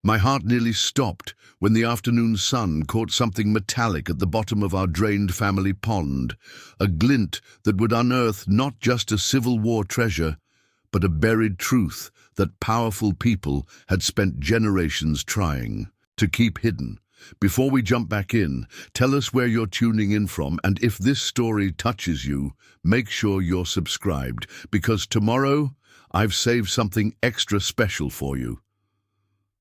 My heart nearly stopped when the afternoon sun caught something metallic at the bottom of our drained family pond, a glint that would unearth not just a Civil War treasure, but a buried truth that powerful people had spent generations trying to keep hidden. Before we jump back in, tell us where you're tuning in from, and if this story touches you, make sure you're subscribed, because tomorrow I've saved something extra special for you.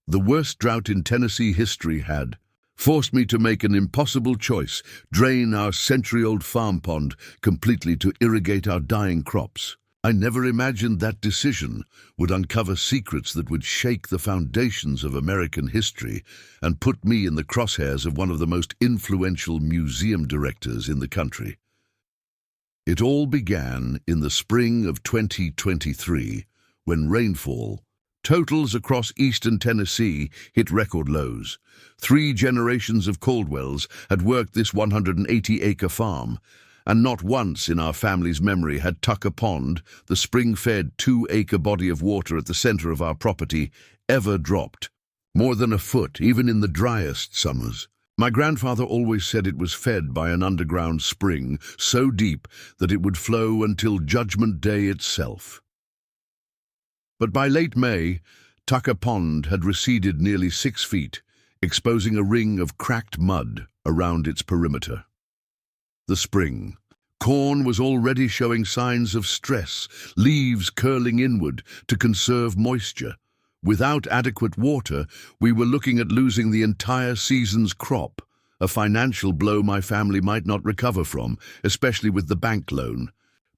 The worst drought in Tennessee history had forced me to make an impossible choice: drain our century-old farm pond completely to irrigate our dying crops. I never imagined that decision would uncover secrets that would shake the foundations of American history and put me in the crosshairs of one of the most influential museum directors in the country. It all began in the spring of 2023, when rainfall totals across eastern Tennessee hit record lows. 3 generations of Caldwells had worked this 180-acre farm, and not once in our family's memory had Tucker Pond, the spring-fed 2-acre body of water at the center of our property, ever dropped more than a foot, even in the driest summers. My grandfather always said it was fed by an underground spring so deep that it would flow until Judgment Day itself. But by late May, Tucker Pond had receded nearly 6 feet, exposing a ring of cracked mud around its perimeter. The spring. Corn was already showing signs of stress, leaves curling inward to conserve moisture. Without adequate water, we were looking at losing the entire season's crop, a financial blow my family might not recover from, especially with the bank loan.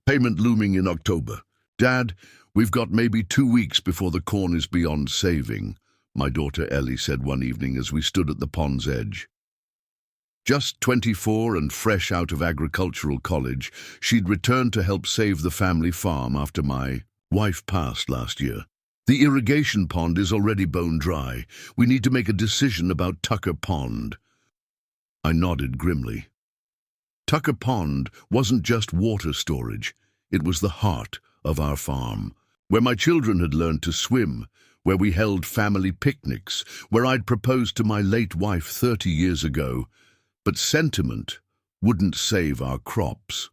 Payment looming in October. "Dad, we've got maybe 2 weeks before the corn is beyond saving," my daughter Ellie said one evening as we stood at the pond's edge. Just 24 and fresh out of agricultural college, she'd returned to help save the family farm after my wife passed last year. "The irrigation pond is already bone dry. We need to make a decision about Tucker Pond." I nodded grimly. Tucker Pond wasn't just water storage. It was the heart of our farm, where my children had learned to swim, where we held family picnics, where I'd proposed to my late wife 30 years ago. But sentiment wouldn't save our crops.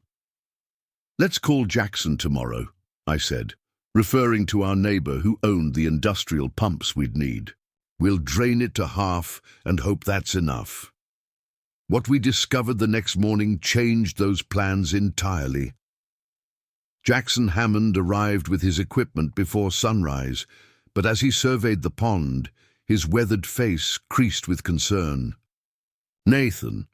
"Let's call Jackson tomorrow," I said, referring to our neighbor who owned the industrial pumps we'd need. "We'll drain it to half and hope that's enough." What we discovered the next morning changed those plans entirely. Jackson Hammond arrived with his equipment before sunrise, but as he surveyed the pond, his weathered face creased with concern. "Nathan,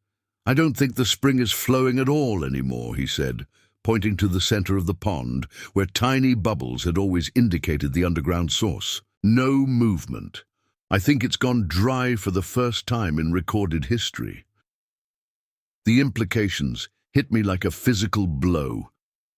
I don't think the spring is flowing at all anymore," he said, pointing to the center of the pond, where tiny bubbles had always indicated the underground source. "No movement. I think it's gone dry for the first time in recorded history." The implications hit me like a physical blow.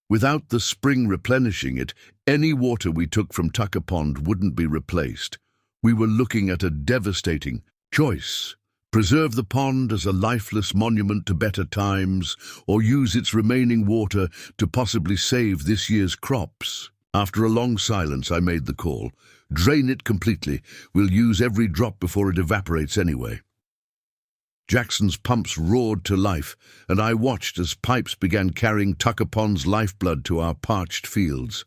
Without the spring replenishing it, any water we took from Tucker Pond wouldn't be replaced. We were looking at a devastating choice: preserve the pond as a lifeless monument to better times, or use its remaining water to possibly save this year's crops. After a long silence, I made the call. "Drain it completely. We'll use every drop before it evaporates anyway." Jackson's pumps roared to life, and I watched as pipes began carrying Tucker Pond's lifeblood to our parched fields.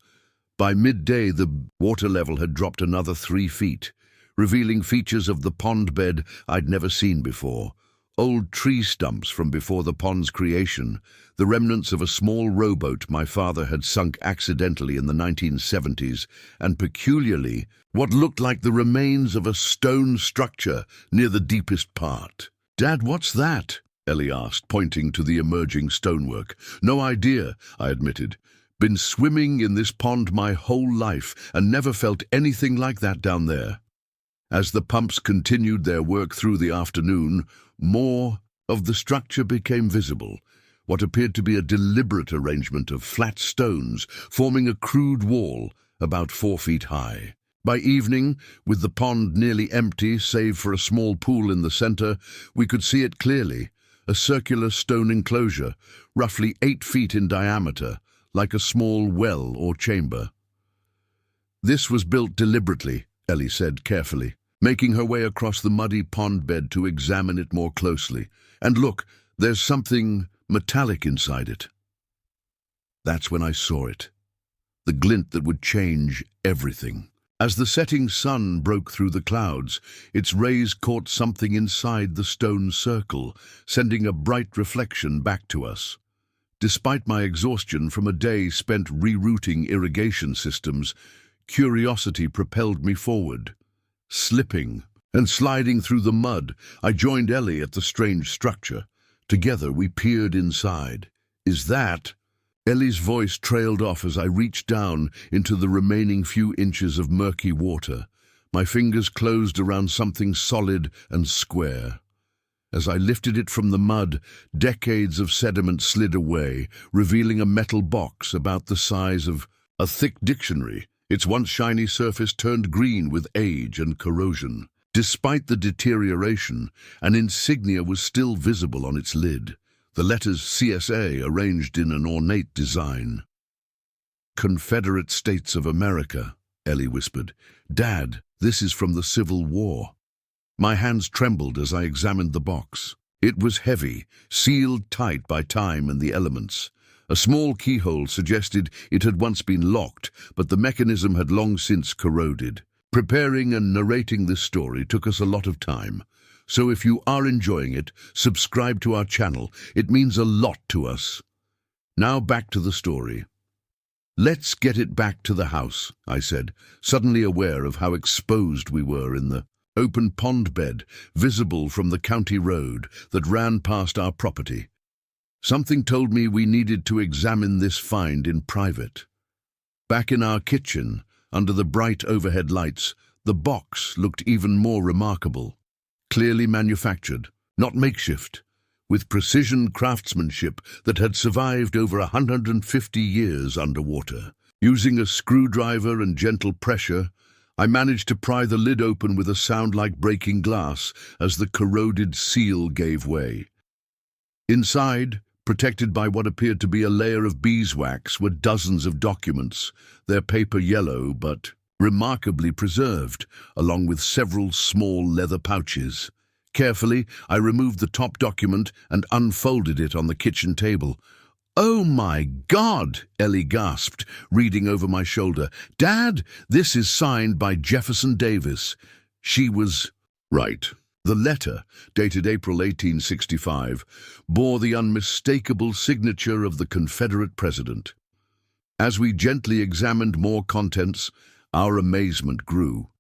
By midday, the water level had dropped another 3 feet, revealing features of the pond bed I'd never seen before. Old tree stumps from before the pond's creation, the remnants of a small rowboat my father had sunk accidentally in the 1970s, and peculiarly, what looked like the remains of a stone structure near the deepest part. "Dad, what's that?" Ellie asked, pointing to the emerging stonework. "No idea," I admitted. "Been swimming in this pond my whole life and never felt anything like that down there." As the pumps continued their work through the afternoon, more of the structure became visible, what appeared to be a deliberate arrangement of flat stones forming a crude wall about 4 feet high. By evening, with the pond nearly empty save for a small pool in the center, we could see it clearly, a circular stone enclosure, roughly 8 feet in diameter, like a small well or chamber. "This was built deliberately," Ellie said carefully. making her way across the muddy pond bed to examine it more closely. And look, there's something metallic inside it. That's when I saw it. The glint that would change everything. As the setting sun broke through the clouds, its rays caught something inside the stone circle, sending a bright reflection back to us. Despite my exhaustion from a day spent rerouting irrigation systems, curiosity propelled me forward. Slipping and sliding through the mud, I joined Ellie at the strange structure. Together we peered inside. "Is that—" Ellie's voice trailed off as I reached down into the remaining few inches of murky water. My fingers closed around something solid and square. As I lifted it from the mud, decades of sediment slid away, revealing a metal box about the size of a thick dictionary. Its once shiny surface turned green with age and corrosion. Despite the deterioration, an insignia was still visible on its lid. The letters CSA arranged in an ornate design. "Confederate States of America," Ellie whispered. "Dad, this is from the Civil War." My hands trembled as I examined the box. It was heavy, sealed tight by time and the elements. A small keyhole suggested it had once been locked, but the mechanism had long since corroded. Preparing and narrating this story took us a lot of time. So if you are enjoying it, subscribe to our channel. It means a lot to us. Now back to the story. "Let's get it back to the house," I said, suddenly aware of how exposed we were in the open pond bed, visible from the county road that ran past our property. Something told me we needed to examine this find in private. Back in our kitchen, under the bright overhead lights, the box looked even more remarkable. Clearly manufactured, not makeshift, with precision craftsmanship that had survived over 150 years underwater. Using a screwdriver and gentle pressure, I managed to pry the lid open with a sound like breaking glass as the corroded seal gave way. Inside, protected by what appeared to be a layer of beeswax, were dozens of documents, their paper yellow but remarkably preserved, along with several small leather pouches. Carefully, I removed the top document and unfolded it on the kitchen table. "Oh my God!" Ellie gasped, reading over my shoulder. "Dad, this is signed by Jefferson Davis." She was right. The letter, dated April 1865, bore the unmistakable signature of the Confederate president. As we gently examined more contents, our amazement grew.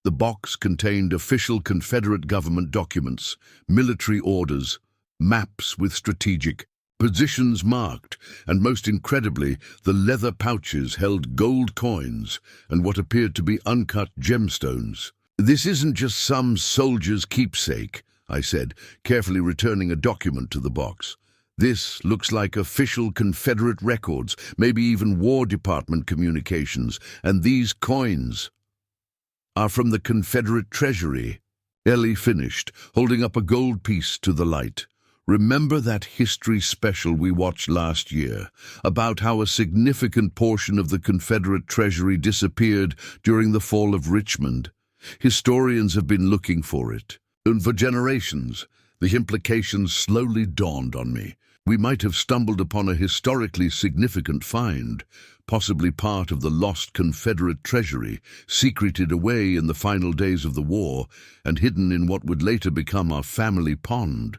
The box contained official Confederate government documents, military orders, maps with strategic positions marked, and most incredibly, the leather pouches held gold coins and what appeared to be uncut gemstones. "This isn't just some soldier's keepsake," I said, carefully returning a document to the box. "This looks like official Confederate records, maybe even War Department communications, and these coins are from the Confederate Treasury." Ellie finished, holding up a gold piece to the light. "Remember that history special we watched last year, about how a significant portion of the Confederate Treasury disappeared during the fall of Richmond? Historians have been looking for it, and for generations. The implications slowly dawned on me. We might have stumbled upon a historically significant find, possibly part of the lost Confederate treasury, secreted away in the final days of the war and hidden in what would later become our family pond.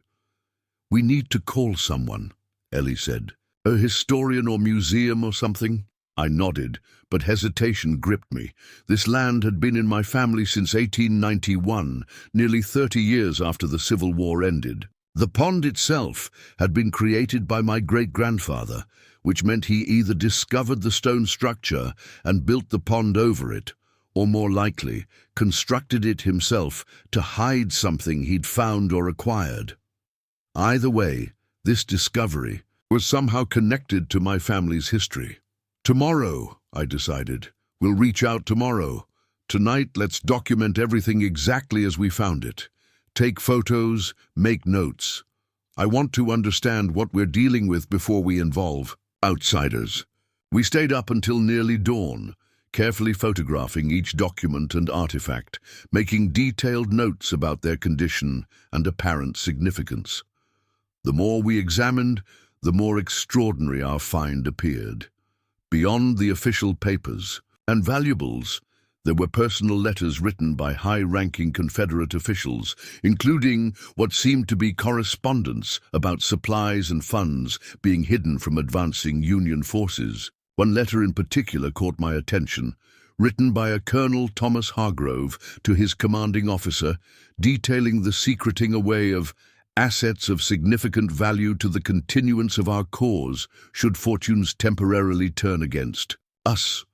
"We need to call someone," Ellie said. "A historian or museum or something?" I nodded, but hesitation gripped me. This land had been in my family since 1891, nearly 30 years after the Civil War ended. The pond itself had been created by my great-grandfather, which meant he either discovered the stone structure and built the pond over it, or more likely, constructed it himself to hide something he'd found or acquired. Either way, this discovery was somehow connected to my family's history. "Tomorrow," I decided. "We'll reach out tomorrow. Tonight, let's document everything exactly as we found it. Take photos, make notes. I want to understand what we're dealing with before we involve outsiders." We stayed up until nearly dawn, carefully photographing each document and artifact, making detailed notes about their condition and apparent significance. The more we examined, the more extraordinary our find appeared. Beyond the official papers and valuables, there were personal letters written by high-ranking Confederate officials, including what seemed to be correspondence about supplies and funds being hidden from advancing Union forces. One letter in particular caught my attention, written by a Colonel Thomas Hargrove to his commanding officer, detailing the secreting away of assets of significant value to the continuance of our cause should fortunes temporarily turn against us.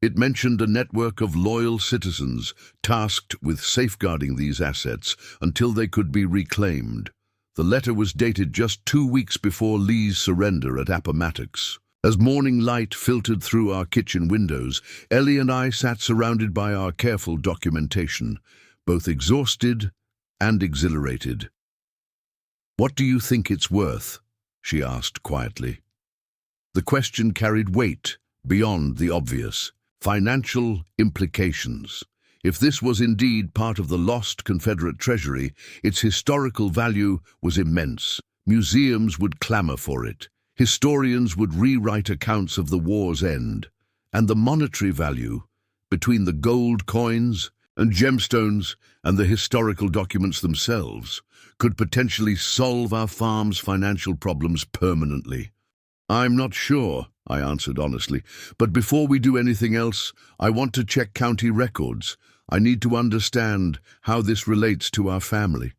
It mentioned a network of loyal citizens tasked with safeguarding these assets until they could be reclaimed. The letter was dated just 2 weeks before Lee's surrender at Appomattox. As morning light filtered through our kitchen windows, Ellie and I sat surrounded by our careful documentation, both exhausted and exhilarated. "What do you think it's worth?" she asked quietly. The question carried weight beyond the obvious. Financial implications. If this was indeed part of the lost Confederate treasury, its historical value was immense. Museums would clamor for it. Historians would rewrite accounts of the war's end. And the monetary value, between the gold coins and gemstones and the historical documents themselves, could potentially solve our farm's financial problems permanently. "I'm not sure," I answered honestly, "but before we do anything else, I want to check county records. I need to understand how this relates to our family."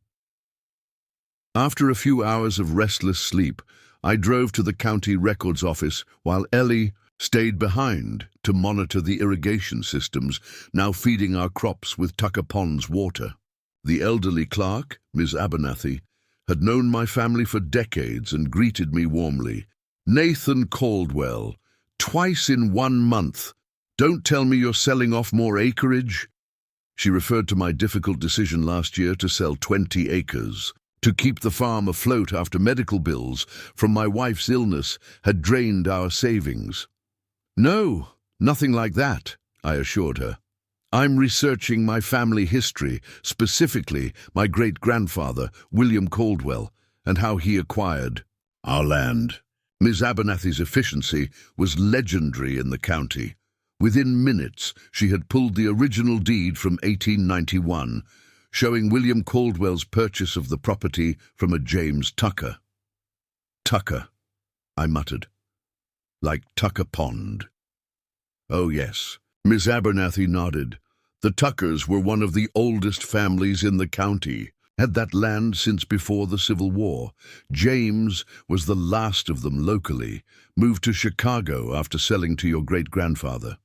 After a few hours of restless sleep, I drove to the county records office while Ellie stayed behind to monitor the irrigation systems now feeding our crops with Tucker Pond's water. The elderly clerk, Ms. Abernathy, had known my family for decades and greeted me warmly. "Nathan Caldwell, twice in 1 month. Don't tell me you're selling off more acreage." She referred to my difficult decision last year to sell 20 acres. To keep the farm afloat after medical bills from my wife's illness had drained our savings. "No, nothing like that," I assured her. "I'm researching my family history, specifically my great-grandfather, William Caldwell, and how he acquired our land." Ms. Abernathy's efficiency was legendary in the county. Within minutes, she had pulled the original deed from 1891, showing William Caldwell's purchase of the property from a James Tucker. "Tucker," I muttered. "Like Tucker Pond." "Oh, yes." Miss Abernathy nodded. "The Tuckers were one of the oldest families in the county. Had that land since before the Civil War. James was the last of them locally, moved to Chicago after selling to your great-grandfather."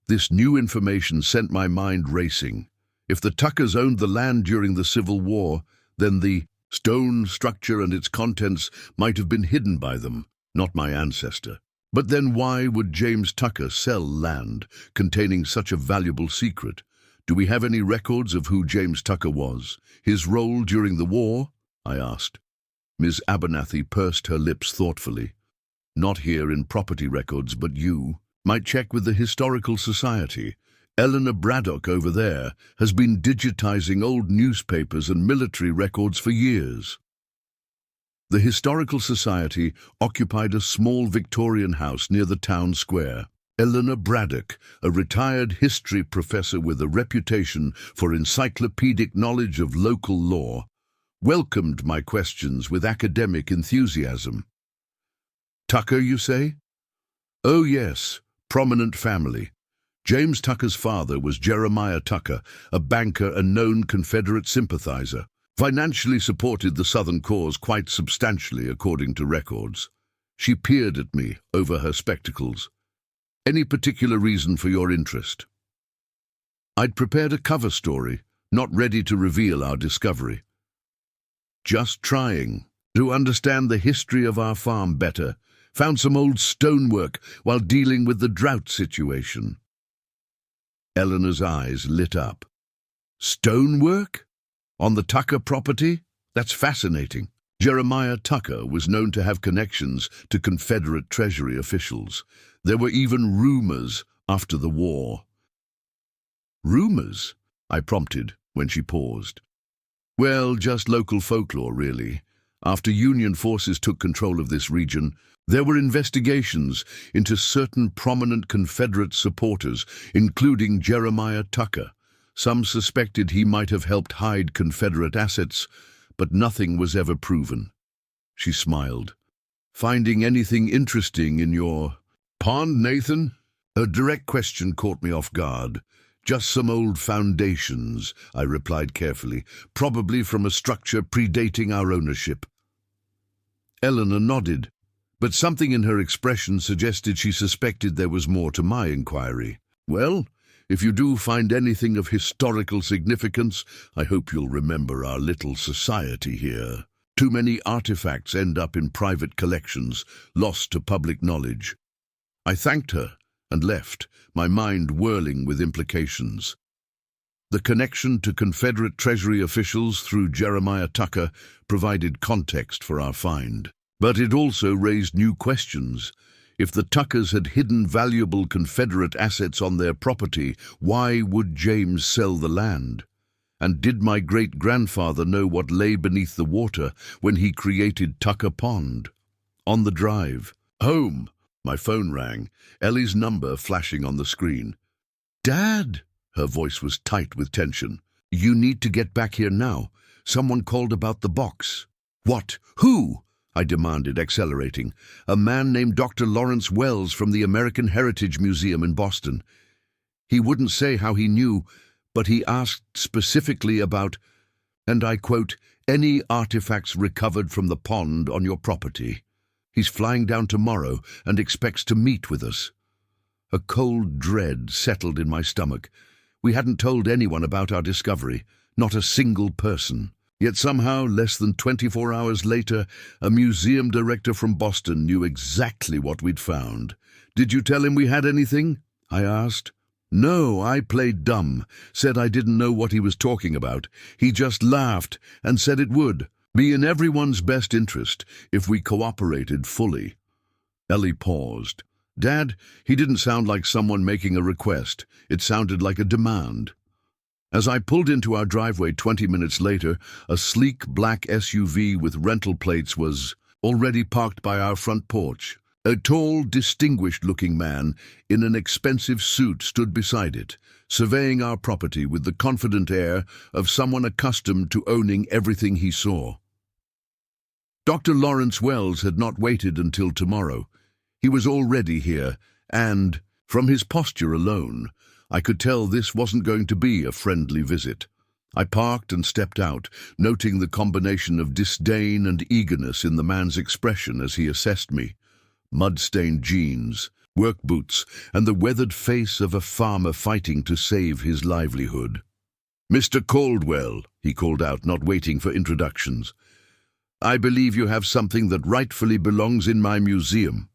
This new information sent my mind racing. If the Tuckers owned the land during the Civil War, then the stone structure and its contents might have been hidden by them, not my ancestor. But then why would James Tucker sell land containing such a valuable secret? Do we have any records of who James Tucker was? His role during the war? I asked. Ms. Abernathy pursed her lips thoughtfully. "Not here in property records, but you might check with the Historical Society. Eleanor Braddock over there has been digitizing old newspapers and military records for years." The Historical Society occupied a small Victorian house near the town square. Eleanor Braddock, a retired history professor with a reputation for encyclopedic knowledge of local law, welcomed my questions with academic enthusiasm. "Tucker, you say?" "Oh, yes, prominent family. James Tucker's father was Jeremiah Tucker, a banker and known Confederate sympathizer. Financially supported the Southern cause quite substantially, according to records." She peered at me over her spectacles. "Any particular reason for your interest?" I'd prepared a cover story, not ready to reveal our discovery. "Just trying to understand the history of our farm better. Found some old stonework while dealing with the drought situation." Eleanor's eyes lit up. "Stonework? On the Tucker property? That's fascinating." Jeremiah Tucker was known to have connections to Confederate Treasury officials. There were even rumors after the war. Rumors? I prompted when she paused. Well, just local folklore, really. After Union forces took control of this region, there were investigations into certain prominent Confederate supporters, including Jeremiah Tucker. Some suspected he might have helped hide Confederate assets, but nothing was ever proven. She smiled. Finding anything interesting in your pond, Nathan? A direct question caught me off guard. Just some old foundations, I replied carefully, probably from a structure predating our ownership. Eleanor nodded, but something in her expression suggested she suspected there was more to my inquiry. Well, if you do find anything of historical significance, I hope you'll remember our little society here. Too many artifacts end up in private collections, lost to public knowledge. I thanked her and left, my mind whirling with implications. The connection to Confederate Treasury officials through Jeremiah Tucker provided context for our find. But it also raised new questions. If the Tuckers had hidden valuable Confederate assets on their property, why would James sell the land? And did my great-grandfather know what lay beneath the water when he created Tucker Pond? On the drive, home, my phone rang, Ellie's number flashing on the screen. "Dad!" Her voice was tight with tension. "You need to get back here now. Someone called about the box." "What? Who?" I demanded, accelerating. "A man named Dr. Lawrence Wells from the American Heritage Museum in Boston. He wouldn't say how he knew, but he asked specifically about, and I quote, any artifacts recovered from the pond on your property. He's flying down tomorrow and expects to meet with us." A cold dread settled in my stomach. We hadn't told anyone about our discovery, not a single person. Yet somehow, less than 24 hours later, a museum director from Boston knew exactly what we'd found. "Did you tell him we had anything?" I asked. "No, I played dumb, said I didn't know what he was talking about. He just laughed and said it would be in everyone's best interest if we cooperated fully." Ellie paused. "Dad, he didn't sound like someone making a request. It sounded like a demand." As I pulled into our driveway 20 minutes later, a sleek black SUV with rental plates was already parked by our front porch. A tall, distinguished-looking man in an expensive suit stood beside it, surveying our property with the confident air of someone accustomed to owning everything he saw. Dr. Lawrence Wells had not waited until tomorrow. He was already here, and, from his posture alone, I could tell this wasn't going to be a friendly visit. I parked and stepped out, noting the combination of disdain and eagerness in the man's expression as he assessed me. Mud-stained jeans, work boots, and the weathered face of a farmer fighting to save his livelihood. "Mr. Caldwell," he called out, not waiting for introductions. "I believe you have something that rightfully belongs in my museum."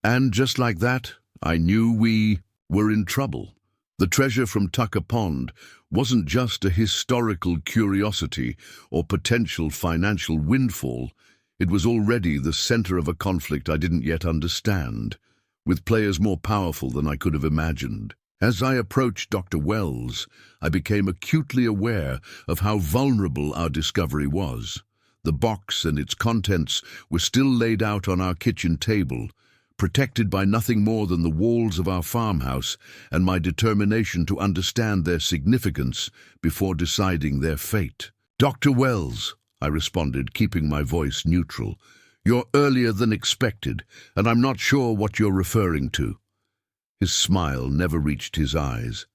And just like that, I knew we were in trouble. The treasure from Tucker Pond wasn't just a historical curiosity or potential financial windfall. It was already the center of a conflict I didn't yet understand, with players more powerful than I could have imagined. As I approached Dr. Wells, I became acutely aware of how vulnerable our discovery was. The box and its contents were still laid out on our kitchen table, protected by nothing more than the walls of our farmhouse and my determination to understand their significance before deciding their fate. "Dr. Wells," I responded, keeping my voice neutral, "you're earlier than expected, and I'm not sure what you're referring to." His smile never reached his eyes.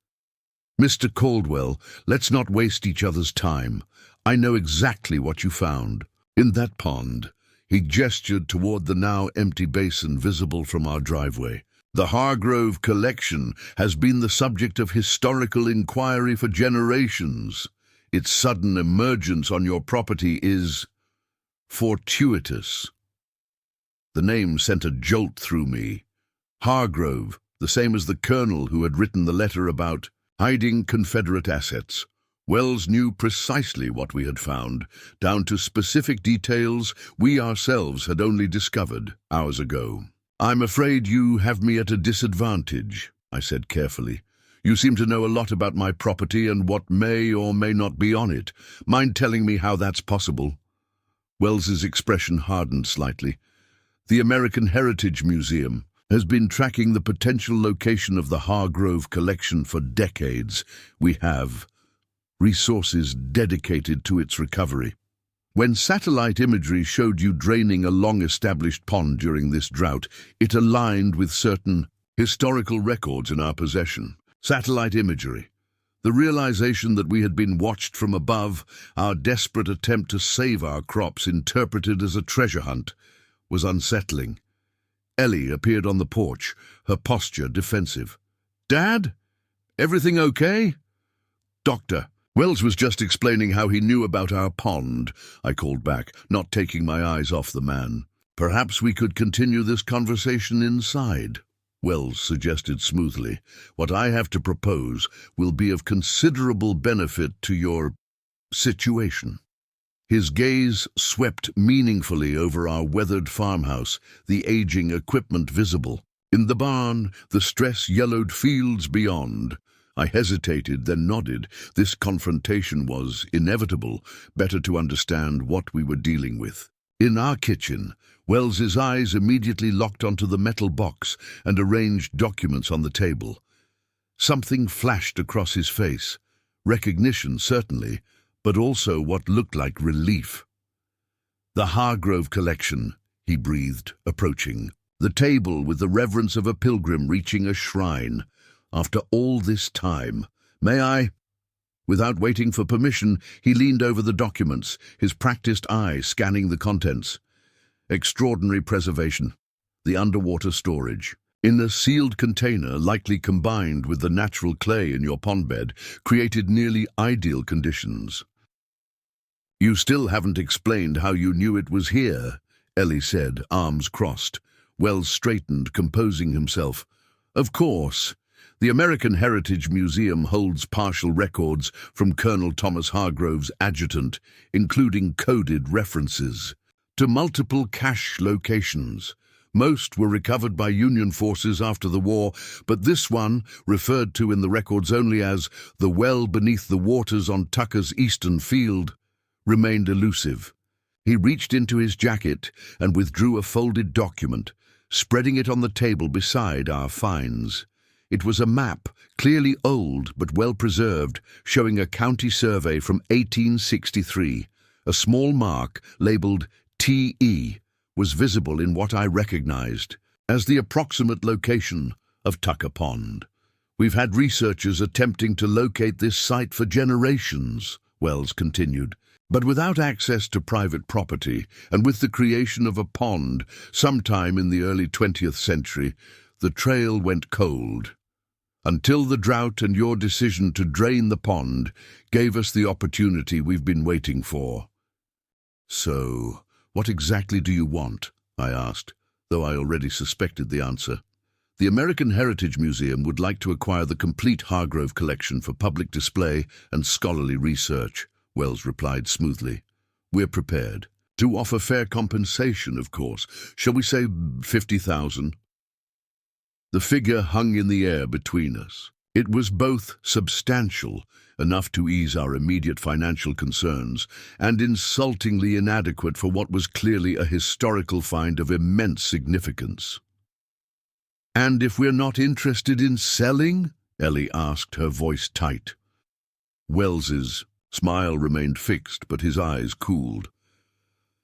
"Mr. Caldwell, let's not waste each other's time. I know exactly what you found. In that pond." He gestured toward the now empty basin visible from our driveway. "The Hargrove collection has been the subject of historical inquiry for generations. Its sudden emergence on your property is fortuitous." The name sent a jolt through me. Hargrove, the same as the colonel who had written the letter about hiding Confederate assets. Wells knew precisely what we had found, down to specific details we ourselves had only discovered hours ago. "I'm afraid you have me at a disadvantage," I said carefully. "You seem to know a lot about my property and what may or may not be on it. Mind telling me how that's possible?" Wells's expression hardened slightly. "The American Heritage Museum has been tracking the potential location of the Hargrove collection for decades. We have resources dedicated to its recovery. When satellite imagery showed you draining a long-established pond during this drought, it aligned with certain historical records in our possession. Satellite imagery. The realization that we had been watched from above, our desperate attempt to save our crops interpreted as a treasure hunt, was unsettling. Ellie appeared on the porch, her posture defensive. "Dad? Everything okay?" "Doctor, Wells was just explaining how he knew about our pond," I called back, not taking my eyes off the man. "Perhaps we could continue this conversation inside," Wells suggested smoothly. "What I have to propose will be of considerable benefit to your situation." His gaze swept meaningfully over our weathered farmhouse, the aging equipment visible. In the barn, the stress-yellowed fields beyond. I hesitated, then nodded. This confrontation was inevitable, better to understand what we were dealing with. In our kitchen, Wells's eyes immediately locked onto the metal box and arranged documents on the table. Something flashed across his face. Recognition, certainly, but also what looked like relief. "The Hargrove collection," he breathed, approaching. The table with the reverence of a pilgrim reaching a shrine. "After all this time, may I?" Without waiting for permission, he leaned over the documents, his practiced eye scanning the contents. Extraordinary preservation. The underwater storage. In a sealed container, likely combined with the natural clay in your pond bed, created nearly ideal conditions. "You still haven't explained how you knew it was here," Ellie said, arms crossed. Wells straightened, composing himself. "Of course. The American Heritage Museum holds partial records from Colonel Thomas Hargrove's adjutant, including coded references to multiple cache locations. Most were recovered by Union forces after the war, but this one, referred to in the records only as the well beneath the waters on Tucker's eastern field, remained elusive." He reached into his jacket and withdrew a folded document, spreading it on the table beside our finds. It was a map, clearly old but well preserved, showing a county survey from 1863. A small mark, labeled TE, was visible in what I recognized as the approximate location of Tucker Pond. "We've had researchers attempting to locate this site for generations," Wells continued. "But without access to private property, and with the creation of a pond sometime in the early 20th century, the trail went cold. Until the drought and your decision to drain the pond gave us the opportunity we've been waiting for." "So, what exactly do you want?" I asked, though I already suspected the answer. "The American Heritage Museum would like to acquire the complete Hargrove collection for public display and scholarly research," Wells replied smoothly. "We're prepared to offer fair compensation, of course. Shall we say 50,000? The figure hung in the air between us. It was both substantial, enough to ease our immediate financial concerns, and insultingly inadequate for what was clearly a historical find of immense significance. "And if we're not interested in selling?" Ellie asked, her voice tight. Wells's smile remained fixed, but his eyes cooled.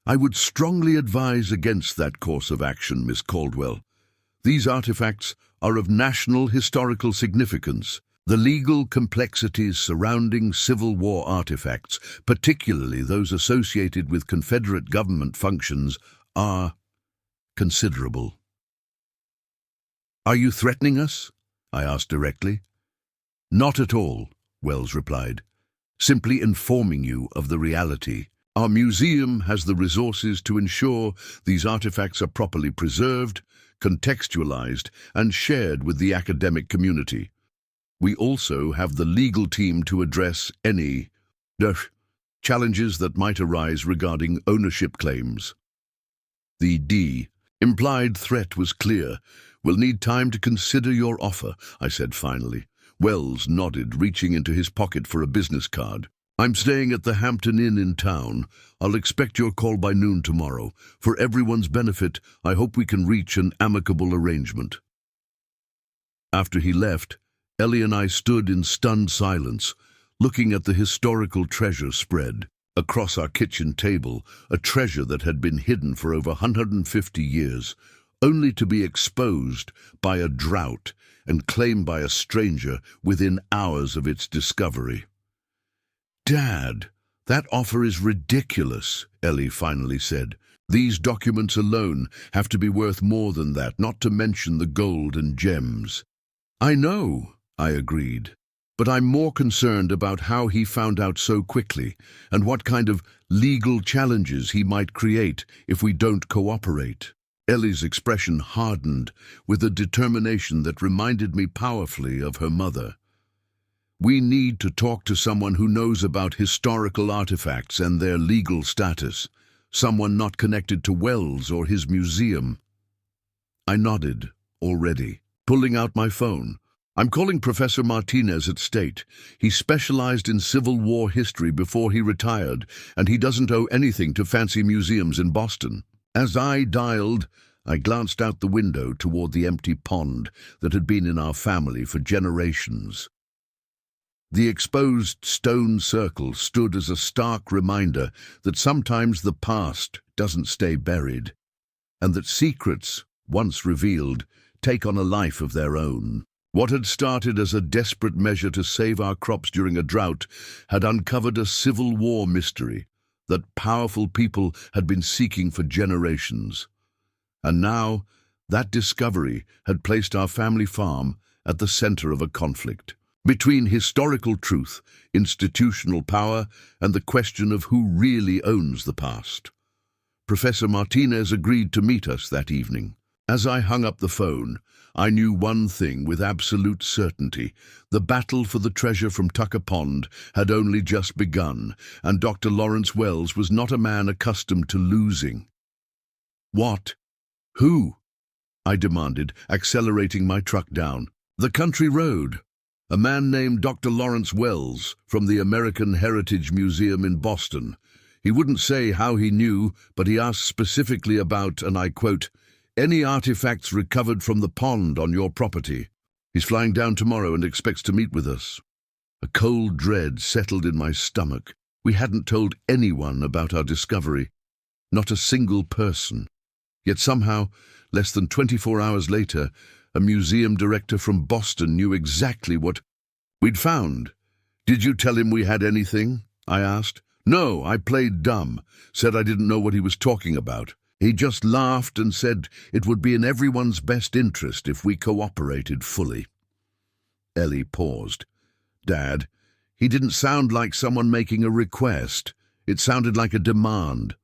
"I would strongly advise against that course of action, Miss Caldwell. These artifacts are of national historical significance. The legal complexities surrounding Civil War artifacts, particularly those associated with Confederate government functions, are considerable." "Are you threatening us?" I asked directly. "Not at all," Wells replied. "Simply informing you of the reality. Our museum has the resources to ensure these artifacts are properly preserved, contextualized, and shared with the academic community. We also have the legal team to address any challenges that might arise regarding ownership claims." The Implied threat was clear. "We'll need time to consider your offer," I said finally. Wells nodded, reaching into his pocket for a business card. "I'm staying at the Hampton Inn in town. I'll expect your call by noon tomorrow. For everyone's benefit, I hope we can reach an amicable arrangement." After he left, Ellie and I stood in stunned silence, looking at the historical treasure spread across our kitchen table, a treasure that had been hidden for over 150 years, only to be exposed by a drought and claimed by a stranger within hours of its discovery. "Dad, that offer is ridiculous," Ellie finally said. "These documents alone have to be worth more than that, not to mention the gold and gems." "I know," I agreed. "But I'm more concerned about how he found out so quickly and what kind of legal challenges he might create if we don't cooperate." Ellie's expression hardened with a determination that reminded me powerfully of her mother. "We need to talk to someone who knows about historical artifacts and their legal status, someone not connected to Wells or his museum." I nodded, already, pulling out my phone. "I'm calling Professor Martinez at State. He specialized in Civil War history before he retired, and he doesn't owe anything to fancy museums in Boston." As I dialed, I glanced out the window toward the empty pond that had been in our family for generations. The exposed stone circle stood as a stark reminder that sometimes the past doesn't stay buried, and that secrets, once revealed, take on a life of their own. What had started as a desperate measure to save our crops during a drought had uncovered a Civil War mystery that powerful people had been seeking for generations. And now, that discovery had placed our family farm at the center of a conflict between historical truth, institutional power, and the question of who really owns the past. Professor Martinez agreed to meet us that evening. As I hung up the phone, I knew one thing with absolute certainty. The battle for the treasure from Tucker Pond had only just begun, and Dr. Lawrence Wells was not a man accustomed to losing. "What? Who?" I demanded, accelerating my truck down the country road. "A man named Dr. Lawrence Wells from the American Heritage Museum in Boston. He wouldn't say how he knew, but he asked specifically about, and I quote, 'any artifacts recovered from the pond on your property.' He's flying down tomorrow and expects to meet with us." A cold dread settled in my stomach. We hadn't told anyone about our discovery, not a single person. Yet somehow, less than 24 hours later, a museum director from Boston knew exactly what we'd found. "Did you tell him we had anything?" I asked. "No, I played dumb, said I didn't know what he was talking about. He just laughed and said it would be in everyone's best interest if we cooperated fully." Ellie paused. "Dad, he didn't sound like someone making a request. It sounded like a demand."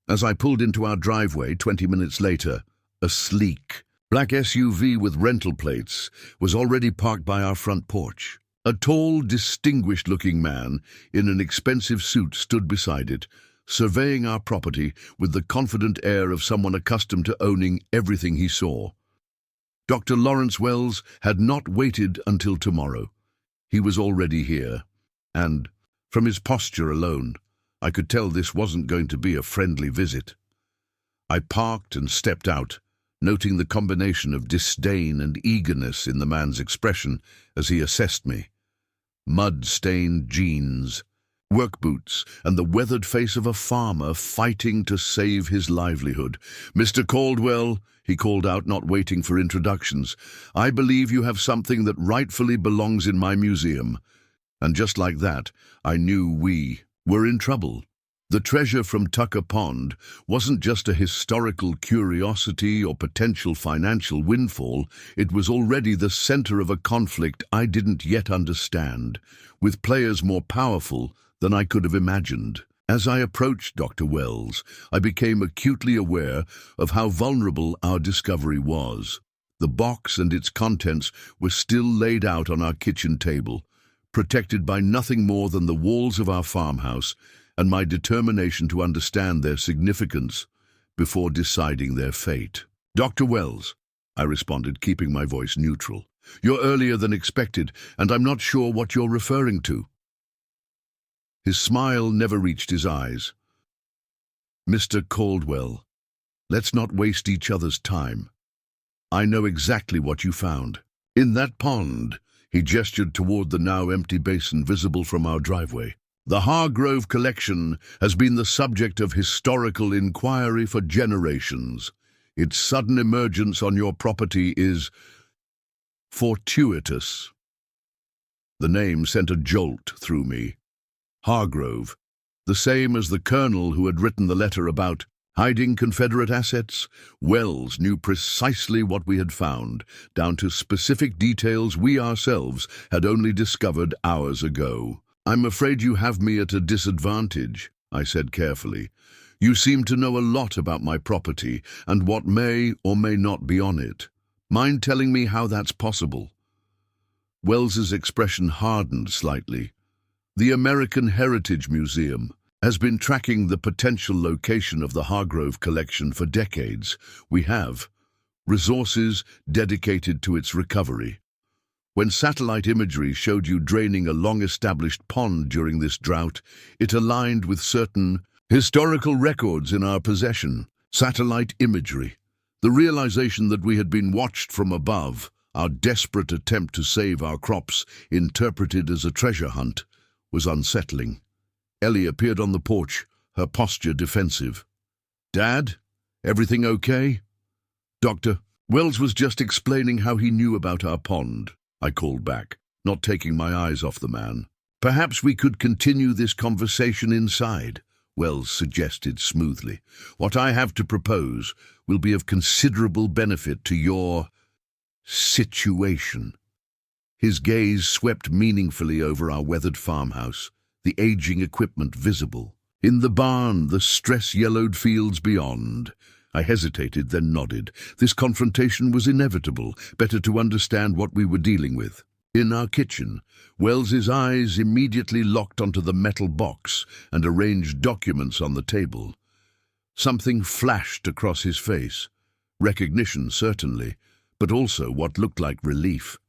As I pulled into our driveway 20 minutes later, a sleek, black SUV with rental plates was already parked by our front porch. A tall, distinguished-looking man in an expensive suit stood beside it, surveying our property with the confident air of someone accustomed to owning everything he saw. Dr. Lawrence Wells had not waited until tomorrow. He was already here, and, from his posture alone, I could tell this wasn't going to be a friendly visit. I parked and stepped out, noting the combination of disdain and eagerness in the man's expression as he assessed me. Mud-stained jeans, work boots, and the weathered face of a farmer fighting to save his livelihood. "Mr. Caldwell," he called out, not waiting for introductions, "I believe you have something that rightfully belongs in my museum." And just like that, I knew we were in trouble. The treasure from Tucker Pond wasn't just a historical curiosity or potential financial windfall. It was already the center of a conflict I didn't yet understand, with players more powerful than I could have imagined. As I approached Dr. Wells, I became acutely aware of how vulnerable our discovery was. The box and its contents were still laid out on our kitchen table, protected by nothing more than the walls of our farmhouse and my determination to understand their significance. before deciding their fate. "Dr. Wells," I responded, keeping my voice neutral. "You're earlier than expected, and I'm not sure what you're referring to." His smile never reached his eyes. "Mr. Caldwell, let's not waste each other's time. I know exactly what you found. In that pond," he gestured toward the now empty basin visible from our driveway. "The Hargrove collection has been the subject of historical inquiry for generations. Its sudden emergence on your property is fortuitous." The name sent a jolt through me. Hargrove, the same as the colonel who had written the letter about hiding Confederate assets. Wells knew precisely what we had found, down to specific details we ourselves had only discovered hours ago. "I'm afraid you have me at a disadvantage," I said carefully. "You seem to know a lot about my property and what may or may not be on it. Mind telling me how that's possible?" Wells's expression hardened slightly. "The American Heritage Museum has been tracking the potential location of the Hargrove collection for decades. We have resources dedicated to its recovery. When satellite imagery showed you draining a long-established pond during this drought, it aligned with certain historical records in our possession." Satellite imagery. The realization that we had been watched from above, our desperate attempt to save our crops interpreted as a treasure hunt, was unsettling. Ellie appeared on the porch, her posture defensive. "Dad, everything okay?" "Doctor, Wells was just explaining how he knew about our pond," I called back, not taking my eyes off the man. "Perhaps we could continue this conversation inside," Wells suggested smoothly. "What I have to propose will be of considerable benefit to your situation." His gaze swept meaningfully over our weathered farmhouse, the aging equipment visible. In the barn, the stress-yellowed fields beyond. I hesitated, then nodded. This confrontation was inevitable, better to understand what we were dealing with. In our kitchen, Wells's eyes immediately locked onto the metal box and arranged documents on the table. Something flashed across his face. Recognition, certainly, but also what looked like relief.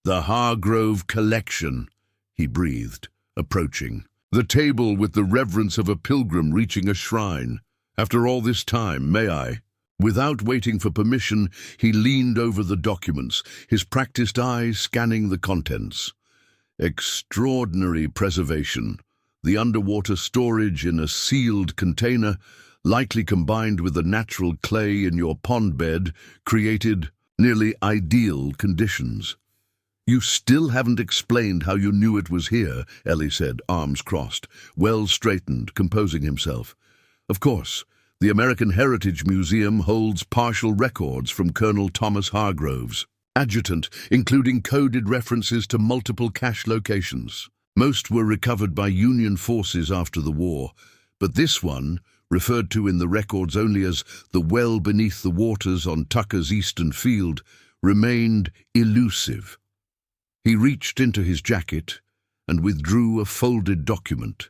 "The Hargrove collection," he breathed, approaching. "The table with the reverence of a pilgrim reaching a shrine. After all this time, may I?" Without waiting for permission, he leaned over the documents, his practiced eye scanning the contents. Extraordinary preservation. The underwater storage in a sealed container, likely combined with the natural clay in your pond bed, created nearly ideal conditions. "You still haven't explained how you knew it was here," Ellie said, arms crossed. Wells straightened, composing himself. "Of course, the American Heritage Museum holds partial records from Colonel Thomas Hargrove's adjutant, including coded references to multiple cache locations. Most were recovered by Union forces after the war, but this one, referred to in the records only as the well beneath the waters on Tucker's eastern field, remained elusive." He reached into his jacket and withdrew a folded document,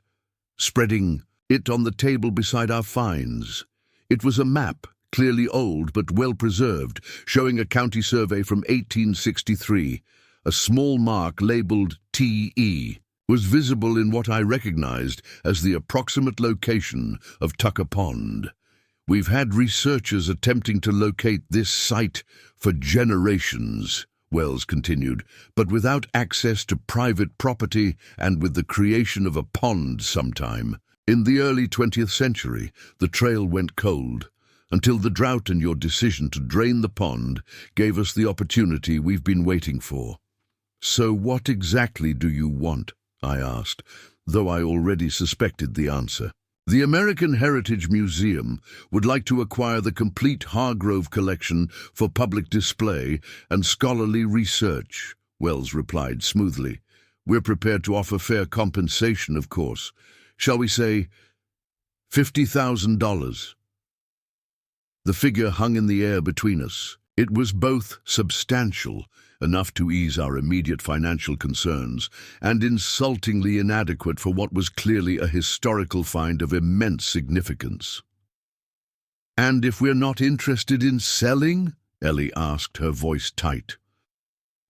spreading it on the table beside our finds. It was a map, clearly old but well preserved, showing a county survey from 1863. A small mark labeled TE was visible in what I recognized as the approximate location of Tucker Pond. "We've had researchers attempting to locate this site for generations," Wells continued, "but without access to private property and with the creation of a pond sometime. In the early 20th century, the trail went cold, until the drought and your decision to drain the pond gave us the opportunity we've been waiting for." "So what exactly do you want?" I asked, though I already suspected the answer. "The American Heritage Museum would like to acquire the complete Hargrove collection for public display and scholarly research," Wells replied smoothly. "We're prepared to offer fair compensation, of course. Shall we say $50,000? The figure hung in the air between us. It was both substantial, enough to ease our immediate financial concerns, and insultingly inadequate for what was clearly a historical find of immense significance. "And if we're not interested in selling?" Ellie asked, her voice tight.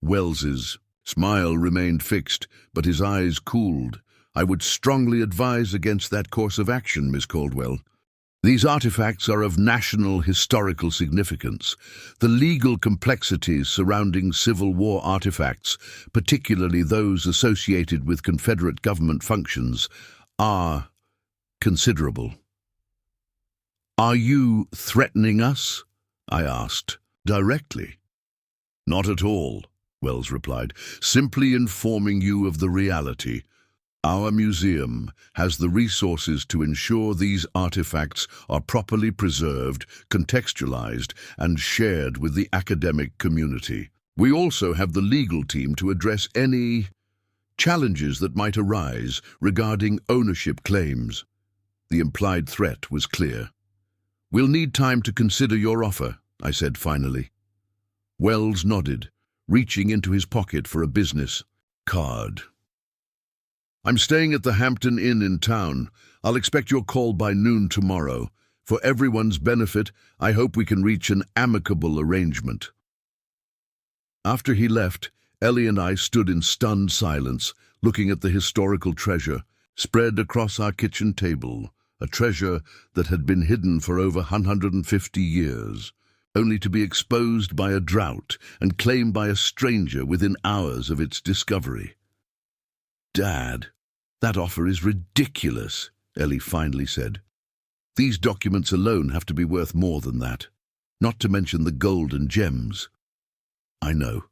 Wells's smile remained fixed, but his eyes cooled. "I would strongly advise against that course of action, Miss Caldwell. These artifacts are of national historical significance. The legal complexities surrounding Civil War artifacts, particularly those associated with Confederate government functions, are considerable." "Are you threatening us?" I asked, directly. "Not at all," Wells replied. "Simply informing you of the reality. Our museum has the resources to ensure these artifacts are properly preserved, contextualized, and shared with the academic community. We also have the legal team to address any challenges that might arise regarding ownership claims." The implied threat was clear. "We'll need time to consider your offer," I said finally. Wells nodded, reaching into his pocket for a business card. "I'm staying at the Hampton Inn in town. I'll expect your call by noon tomorrow. For everyone's benefit, I hope we can reach an amicable arrangement." After he left, Ellie and I stood in stunned silence, looking at the historical treasure spread across our kitchen table, a treasure that had been hidden for over 150 years, only to be exposed by a drought and claimed by a stranger within hours of its discovery. "Dad, that offer is ridiculous," Ellie finally said. "These documents alone have to be worth more than that, not to mention the gold and gems." "I know,"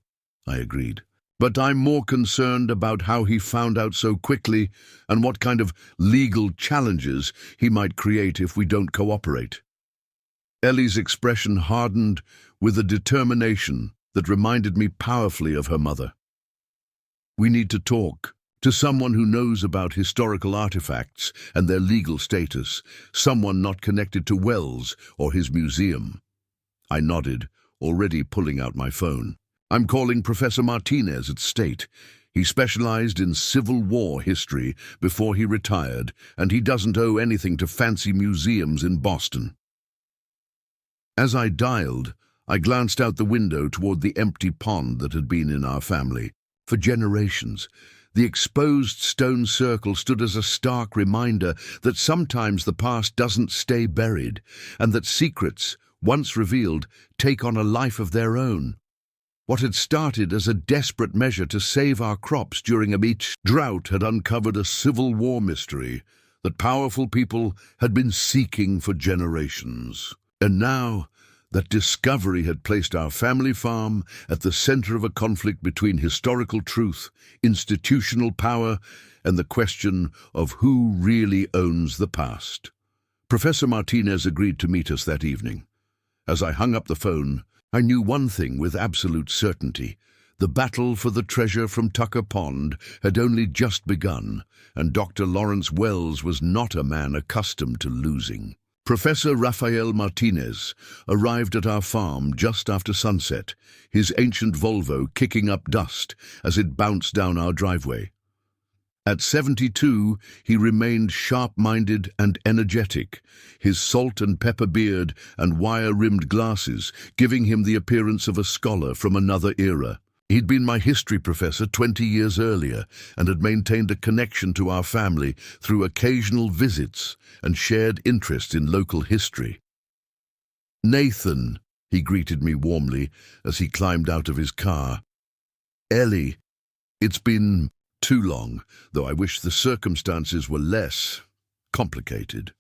I agreed. "But I'm more concerned about how he found out so quickly and what kind of legal challenges he might create if we don't cooperate." Ellie's expression hardened with a determination that reminded me powerfully of her mother. "We need to talk to someone who knows about historical artifacts and their legal status, someone not connected to Wells or his museum." I nodded, already pulling out my phone. "I'm calling Professor Martinez at State. He specialized in Civil War history before he retired, and he doesn't owe anything to fancy museums in Boston." As I dialed, I glanced out the window toward the empty pond that had been in our family for generations. The exposed stone circle stood as a stark reminder that sometimes the past doesn't stay buried, and that secrets, once revealed, take on a life of their own. What had started as a desperate measure to save our crops during a beach drought had uncovered a Civil War mystery that powerful people had been seeking for generations. And now, that discovery had placed our family farm at the center of a conflict between historical truth, institutional power, and the question of who really owns the past. Professor Martinez agreed to meet us that evening. As I hung up the phone, I knew one thing with absolute certainty. The battle for the treasure from Tucker Pond had only just begun, and Dr. Lawrence Wells was not a man accustomed to losing. Professor Rafael Martinez arrived at our farm just after sunset, his ancient Volvo kicking up dust as it bounced down our driveway. At 72, he remained sharp-minded and energetic, his salt and pepper beard and wire-rimmed glasses giving him the appearance of a scholar from another era. He'd been my history professor 20 years earlier and had maintained a connection to our family through occasional visits and shared interest in local history. "Nathan," he greeted me warmly as he climbed out of his car. "Ellie, it's been too long, though I wish the circumstances were less complicated."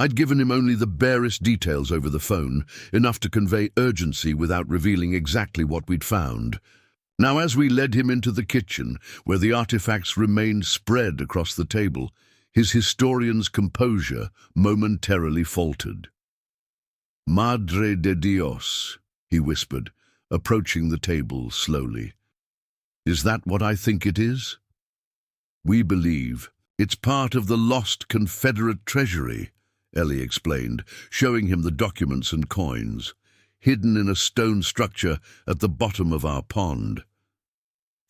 I'd given him only the barest details over the phone, enough to convey urgency without revealing exactly what we'd found. Now, as we led him into the kitchen, where the artifacts remained spread across the table, his historian's composure momentarily faltered. "Madre de Dios," he whispered, approaching the table slowly. "Is that what I think it is? We believe it's part of the lost Confederate treasury," Ellie explained, showing him the documents and coins, hidden in a stone structure at the bottom of our pond.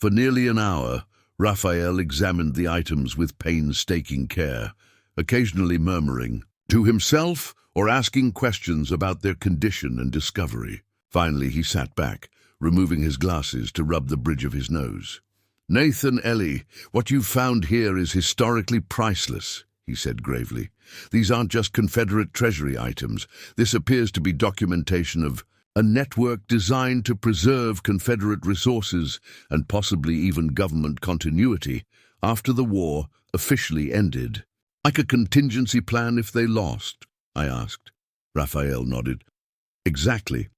For nearly an hour, Raphael examined the items with painstaking care, occasionally murmuring, to himself or asking questions about their condition and discovery. Finally, he sat back, removing his glasses to rub the bridge of his nose. "Nathan, Ellie, what you've found here is historically priceless," he said gravely. "These aren't just Confederate Treasury items. This appears to be documentation of a network designed to preserve Confederate resources and possibly even government continuity after the war officially ended." "Like a contingency plan if they lost?" I asked. Raphael nodded. "Exactly.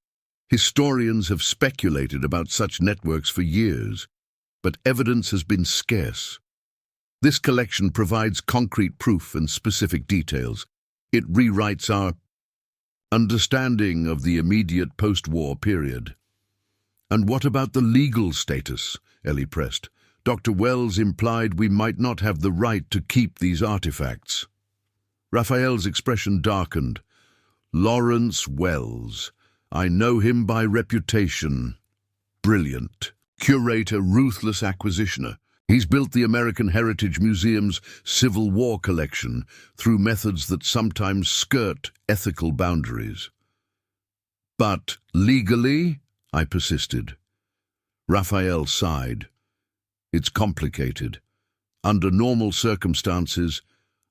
Historians have speculated about such networks for years, but evidence has been scarce. This collection provides concrete proof and specific details. It rewrites our understanding of the immediate post-war period." "And what about the legal status?" Ellie pressed. "Dr. Wells implied we might not have the right to keep these artifacts." Raphael's expression darkened. "Lawrence Wells. I know him by reputation. Brilliant. Curator, ruthless acquisitioner. He's built the American Heritage Museum's Civil War collection through methods that sometimes skirt ethical boundaries." "But legally?" I persisted. Raphael sighed. "It's complicated. Under normal circumstances,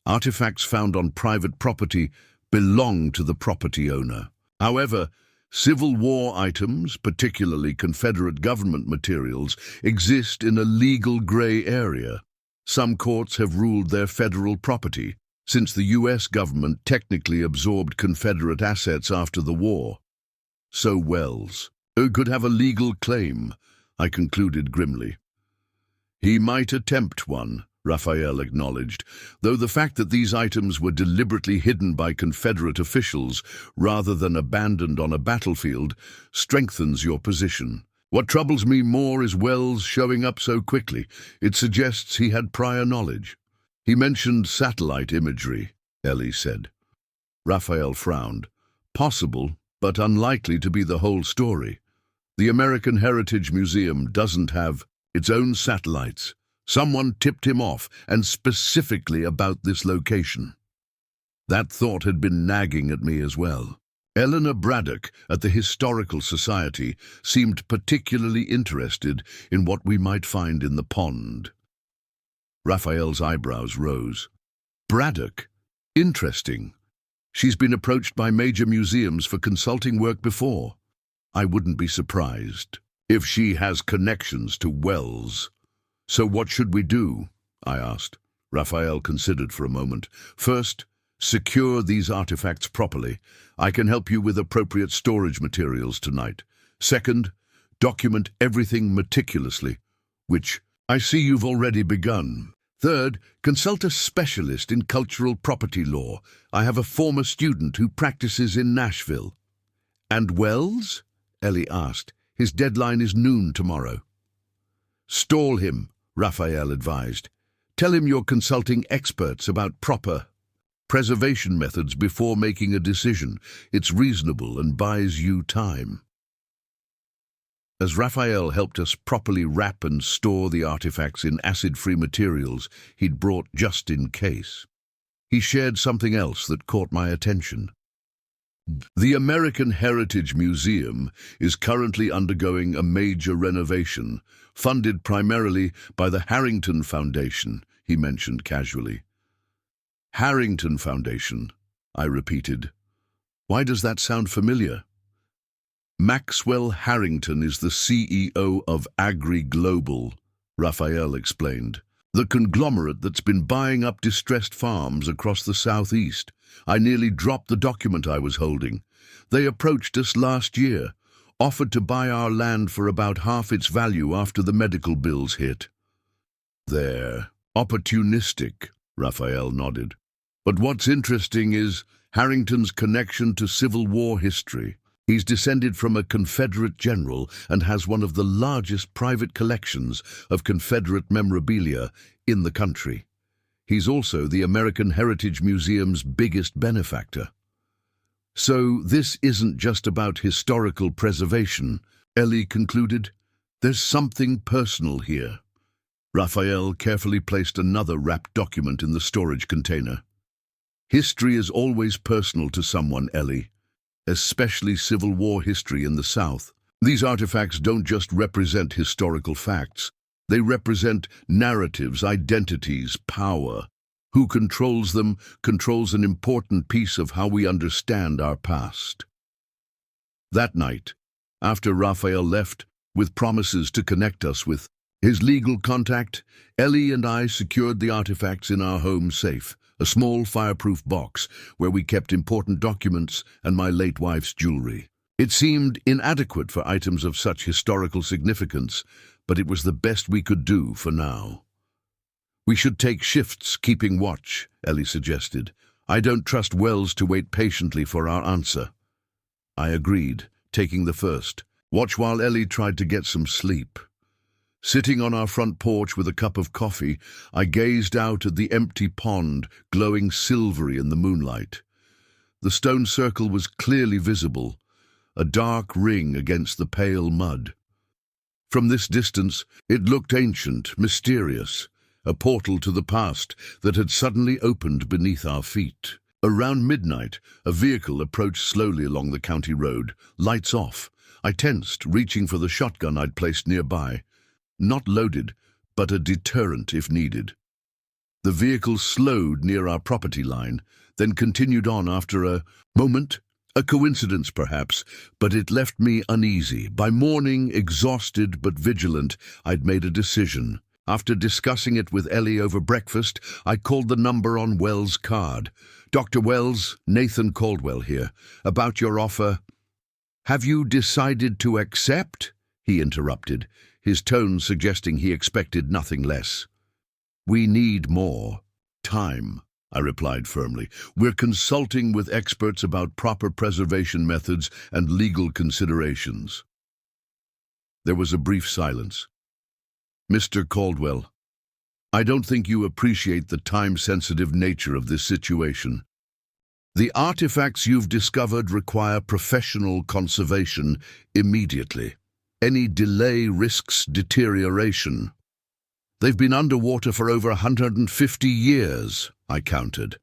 artifacts found on private property belong to the property owner. However, Civil War items, particularly Confederate government materials, exist in a legal gray area. Some courts have ruled they're federal property, since the U.S. government technically absorbed Confederate assets after the war. So Wells could have a legal claim," I concluded grimly. "He might attempt one," Raphael acknowledged, "though the fact that these items were deliberately hidden by Confederate officials rather than abandoned on a battlefield strengthens your position. What troubles me more is Wells showing up so quickly. It suggests he had prior knowledge." "He mentioned satellite imagery," Ellie said. Raphael frowned. "Possible, but unlikely to be the whole story. The American Heritage Museum doesn't have its own satellites. Someone tipped him off, and specifically about this location." That thought had been nagging at me as well. Eleanor Braddock at the Historical Society seemed particularly interested in what we might find in the pond. Raphael's eyebrows rose. "Braddock? Interesting. She's been approached by major museums for consulting work before. I wouldn't be surprised if she has connections to Wells." "So what should we do?" I asked. Raphael considered for a moment. "First, secure these artifacts properly. I can help you with appropriate storage materials tonight. Second, document everything meticulously, which I see you've already begun. Third, consult a specialist in cultural property law. I have a former student who practices in Nashville." "And Wells?" Ellie asked. "His deadline is noon tomorrow." "Stall him," Raphael advised. "Tell him you're consulting experts about proper preservation methods before making a decision. It's reasonable and buys you time." As Raphael helped us properly wrap and store the artifacts in acid-free materials he'd brought just in case, he shared something else that caught my attention. "The American Heritage Museum is currently undergoing a major renovation, funded primarily by the Harrington Foundation," he mentioned casually. "Harrington Foundation," I repeated. "Why does that sound familiar?" "Maxwell Harrington is the CEO of Agri Global," Raphael explained. "The conglomerate that's been buying up distressed farms across the southeast. I nearly dropped the document I was holding. They approached us last year, offered to buy our land for about half its value after the medical bills hit." "They're opportunistic," Raphael nodded. "But what's interesting is Harrington's connection to Civil War history. He's descended from a Confederate general and has one of the largest private collections of Confederate memorabilia in the country. He's also the American Heritage Museum's biggest benefactor." "So this isn't just about historical preservation," Ellie concluded. "There's something personal here." Raphael carefully placed another wrapped document in the storage container. History is always personal to someone, Ellie, especially Civil War history in the South. These artifacts don't just represent historical facts. They represent narratives, identities, power. Who controls them controls an important piece of how we understand our past. That night, after Raphael left, with promises to connect us with his legal contact, Ellie and I secured the artifacts in our home safe, a small fireproof box where we kept important documents and my late wife's jewelry. It seemed inadequate for items of such historical significance, but it was the best we could do for now. "We should take shifts, keeping watch," Ellie suggested. "I don't trust Wells to wait patiently for our answer." I agreed, taking the first watch while Ellie tried to get some sleep. Sitting on our front porch with a cup of coffee, I gazed out at the empty pond, glowing silvery in the moonlight. The stone circle was clearly visible, a dark ring against the pale mud. From this distance, it looked ancient, mysterious, a portal to the past that had suddenly opened beneath our feet. Around midnight, a vehicle approached slowly along the county road, lights off. I tensed, reaching for the shotgun I'd placed nearby. Not loaded, but a deterrent if needed. The vehicle slowed near our property line, then continued on after a moment. A coincidence, perhaps, but it left me uneasy. By morning, exhausted but vigilant, I'd made a decision. After discussing it with Ellie over breakfast, I called the number on Wells' card. "Dr. Wells, Nathan Caldwell here. About your offer." "Have you decided to accept?" he interrupted, his tone suggesting he expected nothing less. "We need more time," I replied firmly. "We're consulting with experts about proper preservation methods and legal considerations." There was a brief silence. "Mr. Caldwell, I don't think you appreciate the time-sensitive nature of this situation. The artifacts you've discovered require professional conservation immediately. Any delay risks deterioration." "They've been underwater for over 150 years, I countered.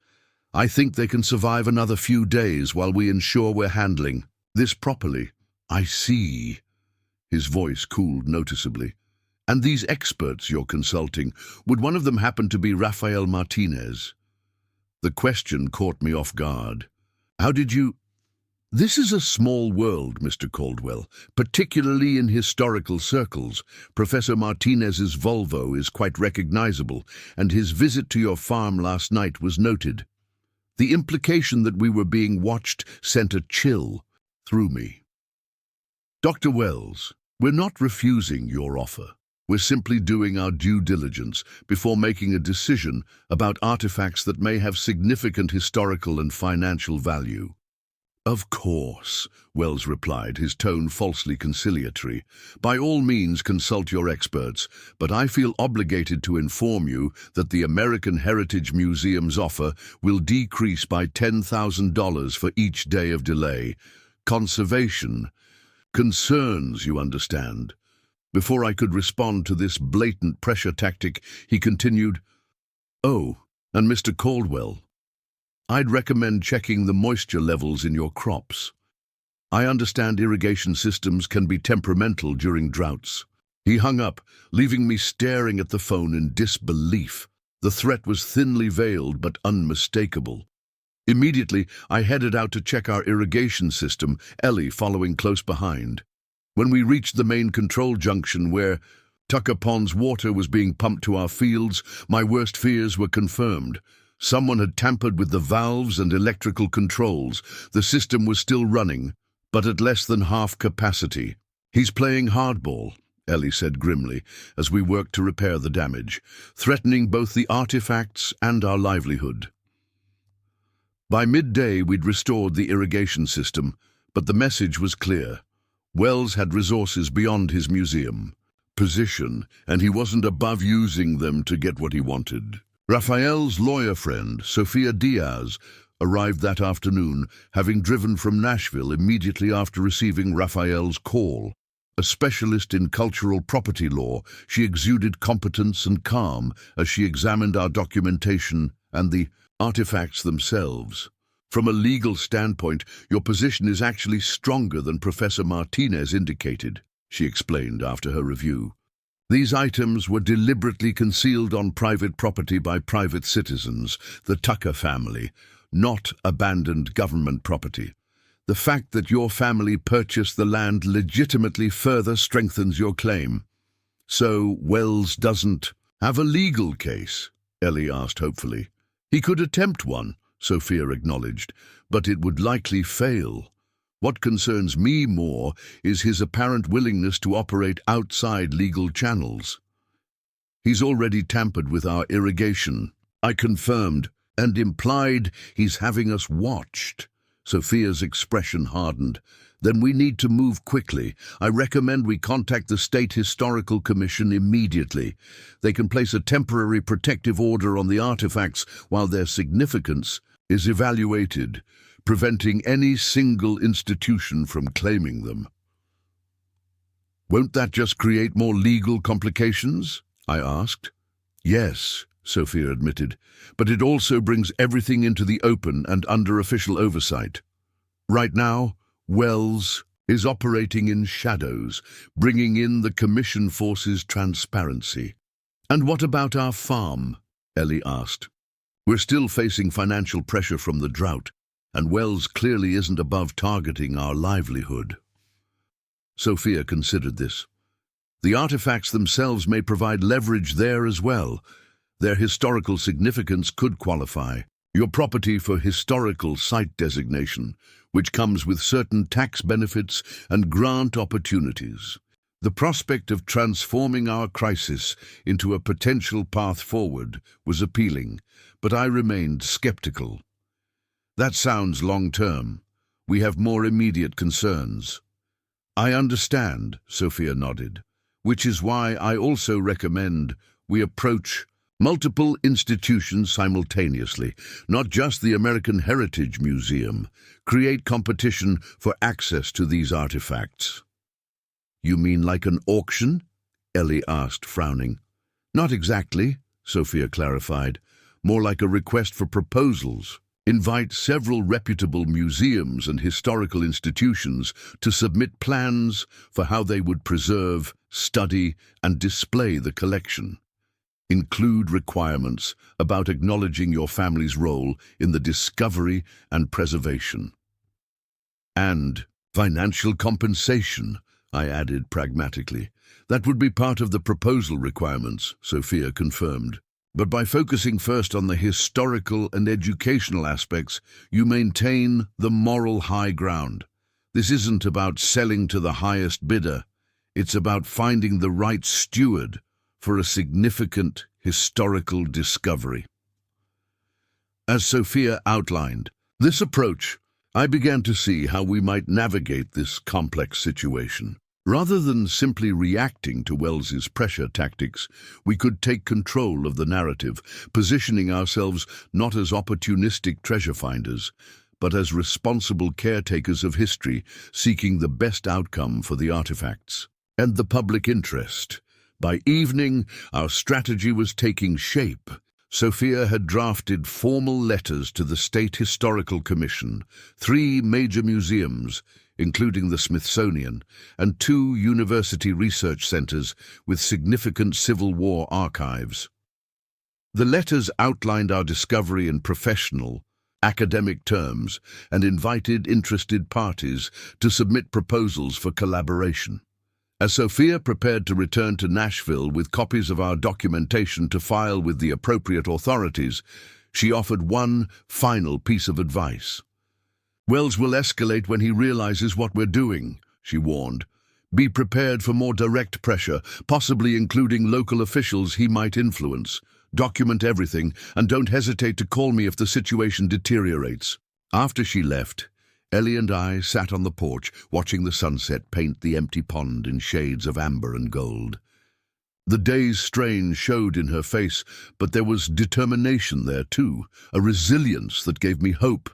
"I think they can survive another few days while we ensure we're handling this properly." "I see." His voice cooled noticeably. "And these experts you're consulting, would one of them happen to be Rafael Martinez?" The question caught me off guard. "How did you—" "This is a small world, Mr. Caldwell, particularly in historical circles. Professor Martinez's Volvo is quite recognizable, and his visit to your farm last night was noted." The implication that we were being watched sent a chill through me. "Dr. Wells, we're not refusing your offer. We're simply doing our due diligence before making a decision about artifacts that may have significant historical and financial value." "Of course," Wells replied, his tone falsely conciliatory. "By all means consult your experts, but I feel obligated to inform you that the American Heritage Museum's offer will decrease by $10,000 for each day of delay. Conservation concerns, you understand." Before I could respond to this blatant pressure tactic, he continued, "Oh, and Mr. Caldwell, I'd recommend checking the moisture levels in your crops. I understand irrigation systems can be temperamental during droughts." He hung up, leaving me staring at the phone in disbelief. The threat was thinly veiled but unmistakable. Immediately, I headed out to check our irrigation system, Ellie following close behind. When we reached the main control junction where Tucker Pond's water was being pumped to our fields, my worst fears were confirmed. Someone had tampered with the valves and electrical controls. The system was still running, but at less than half capacity. "He's playing hardball," Ellie said grimly, as we worked to repair the damage, threatening both the artifacts and our livelihood. By midday, we'd restored the irrigation system, but the message was clear. Wells had resources beyond his museum position, and he wasn't above using them to get what he wanted. Raphael's lawyer friend, Sophia Diaz, arrived that afternoon, having driven from Nashville immediately after receiving Raphael's call. A specialist in cultural property law, she exuded competence and calm as she examined our documentation and the Artifacts themselves. From a legal standpoint, your position is actually stronger than Professor Martinez indicated, she explained after her review. These items were deliberately concealed on private property by private citizens, the Tucker family, not abandoned government property. The fact that your family purchased the land legitimately further strengthens your claim. So Wells doesn't have a legal case? Ellie asked hopefully. He could attempt one, Sophia acknowledged, but it would likely fail. What concerns me more is his apparent willingness to operate outside legal channels. He's already tampered with our irrigation, I confirmed, and implied he's having us watched. Sophia's expression hardened. Then we need to move quickly. I recommend we contact the State Historical Commission immediately. They can place a temporary protective order on the artifacts while their significance is evaluated, preventing any single institution from claiming them. Won't that just create more legal complications? I asked. Yes, Sophia admitted, but it also brings everything into the open and under official oversight. Right now, Wells is operating in shadows, bringing in the Commission force's transparency. And what about our farm? Ellie asked. We're still facing financial pressure from the drought, and Wells clearly isn't above targeting our livelihood. Sophia considered this. The artifacts themselves may provide leverage there as well. Their historical significance could qualify your property for historical site designation, which comes with certain tax benefits and grant opportunities. The prospect of transforming our crisis into a potential path forward was appealing, but I remained skeptical. That sounds long-term. We have more immediate concerns. I understand, Sophia nodded, which is why I also recommend we approach multiple institutions simultaneously, not just the American Heritage Museum. Create competition for access to these artifacts. You mean like an auction? Ellie asked, frowning. Not exactly, Sophia clarified. More like a request for proposals. Invite several reputable museums and historical institutions to submit plans for how they would preserve, study, and display the collection. Include requirements about acknowledging your family's role in the discovery and preservation. And financial compensation, I added pragmatically. That would be part of the proposal requirements, Sophia confirmed. But by focusing first on the historical and educational aspects, you maintain the moral high ground. This isn't about selling to the highest bidder. It's about finding the right steward for a significant historical discovery. As Sophia outlined this approach, I began to see how we might navigate this complex situation. Rather than simply reacting to Wells's pressure tactics, we could take control of the narrative, positioning ourselves not as opportunistic treasure finders, but as responsible caretakers of history, seeking the best outcome for the artifacts and the public interest. By evening, our strategy was taking shape. Sophia had drafted formal letters to the State Historical Commission, 3 major museums, including the Smithsonian, and 2 university research centers with significant Civil War archives. The letters outlined our discovery in professional, academic terms and invited interested parties to submit proposals for collaboration. As Sophia prepared to return to Nashville with copies of our documentation to file with the appropriate authorities, she offered one final piece of advice. Wells will escalate when he realizes what we're doing, she warned. Be prepared for more direct pressure, possibly including local officials he might influence. Document everything, and don't hesitate to call me if the situation deteriorates. After she left, Ellie and I sat on the porch, watching the sunset paint the empty pond in shades of amber and gold. The day's strain showed in her face, but there was determination there too, a resilience that gave me hope.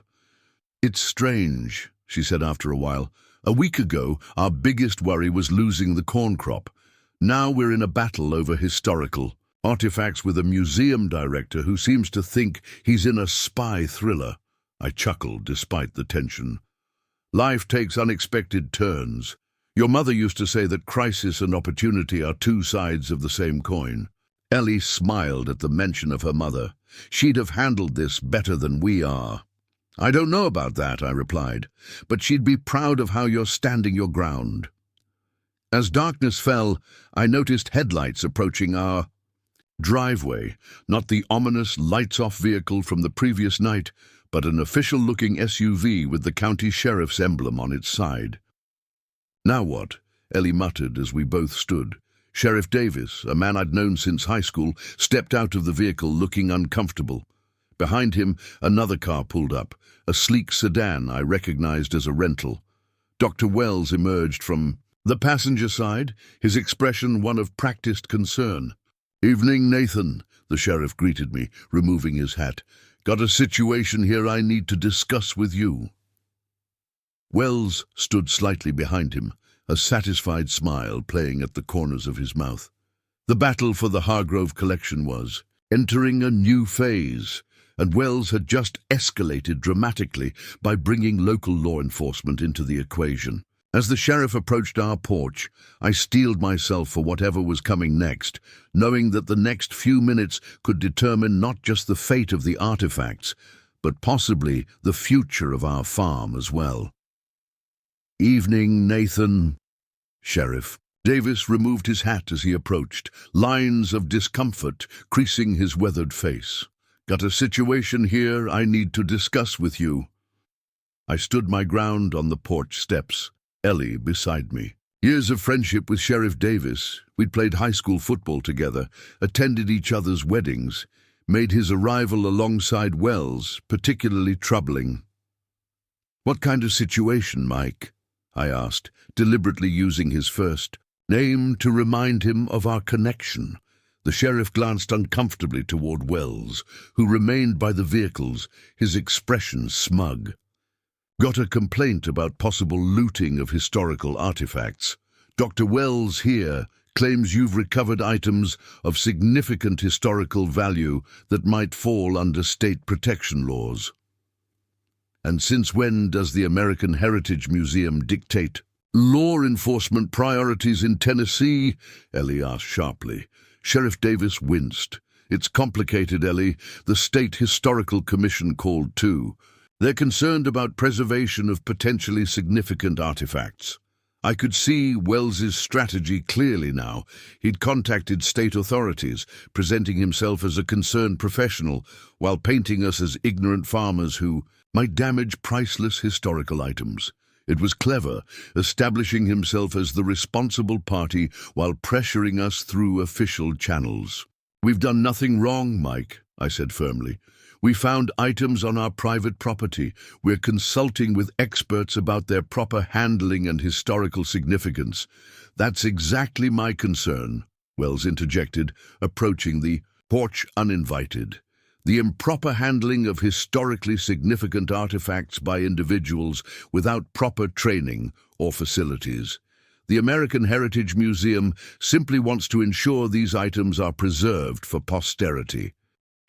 It's strange, she said after a while. A week ago, our biggest worry was losing the corn crop. Now we're in a battle over historical Artifacts with a museum director who seems to think he's in a spy thriller. I chuckled despite the tension. Life takes unexpected turns. Your mother used to say that crisis and opportunity are two sides of the same coin. Ellie smiled at the mention of her mother. She'd have handled this better than we are. I don't know about that, I replied, but she'd be proud of how you're standing your ground. As darkness fell, I noticed headlights approaching our driveway, not the ominous lights-off vehicle from the previous night, but an official-looking SUV with the county sheriff's emblem on its side. "Now what?" Ellie muttered as we both stood. Sheriff Davis, a man I'd known since high school, stepped out of the vehicle looking uncomfortable. Behind him, another car pulled up, a sleek sedan I recognized as a rental. Dr. Wells emerged from the passenger side, his expression one of practiced concern. "Evening, Nathan," the sheriff greeted me, removing his hat. "Got a situation here I need to discuss with you." Wells stood slightly behind him, a satisfied smile playing at the corners of his mouth. The battle for the Hargrove collection was entering a new phase, and Wells had just escalated dramatically by bringing local law enforcement into the equation. As the sheriff approached our porch, I steeled myself for whatever was coming next, knowing that the next few minutes could determine not just the fate of the artifacts, but possibly the future of our farm as well. "Evening, Nathan." Sheriff Davis removed his hat as he approached, lines of discomfort creasing his weathered face. "Got a situation here I need to discuss with you." I stood my ground on the porch steps, Ellie beside me. Years of friendship with Sheriff Davis. We'd played high school football together, attended each other's weddings, made his arrival alongside Wells particularly troubling. "What kind of situation, Mike?" I asked, deliberately using his first name to remind him of our connection. The sheriff glanced uncomfortably toward Wells, who remained by the vehicles, his expression smug. "Got a complaint about possible looting of historical artifacts. Dr. Wells here claims you've recovered items of significant historical value that might fall under state protection laws." "And since when does the American Heritage Museum dictate law enforcement priorities in Tennessee?" Ellie asked sharply. Sheriff Davis winced. "It's complicated, Ellie. The State Historical Commission called too. They're concerned about preservation of potentially significant artifacts." I could see Wells's strategy clearly now. He'd contacted state authorities, presenting himself as a concerned professional, while painting us as ignorant farmers who might damage priceless historical items. It was clever, establishing himself as the responsible party while pressuring us through official channels. "We've done nothing wrong, Mike," I said firmly. "We found items on our private property. We're consulting with experts about their proper handling and historical significance." "That's exactly my concern," Wells interjected, approaching the porch uninvited. "The improper handling of historically significant artifacts by individuals without proper training or facilities. The American Heritage Museum simply wants to ensure these items are preserved for posterity."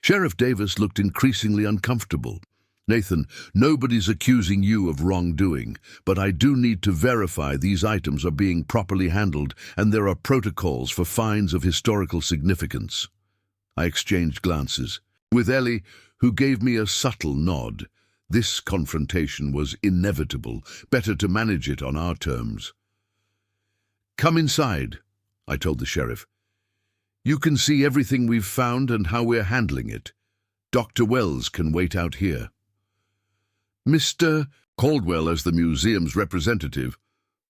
Sheriff Davis looked increasingly uncomfortable. "Nathan, nobody's accusing you of wrongdoing, but I do need to verify these items are being properly handled and there are protocols for finds of historical significance." I exchanged glances with Ellie, who gave me a subtle nod. This confrontation was inevitable. Better to manage it on our terms. "Come inside," I told the sheriff. "You can see everything we've found and how we're handling it. Dr. Wells can wait out here." "Mr. Caldwell, as the museum's representative,"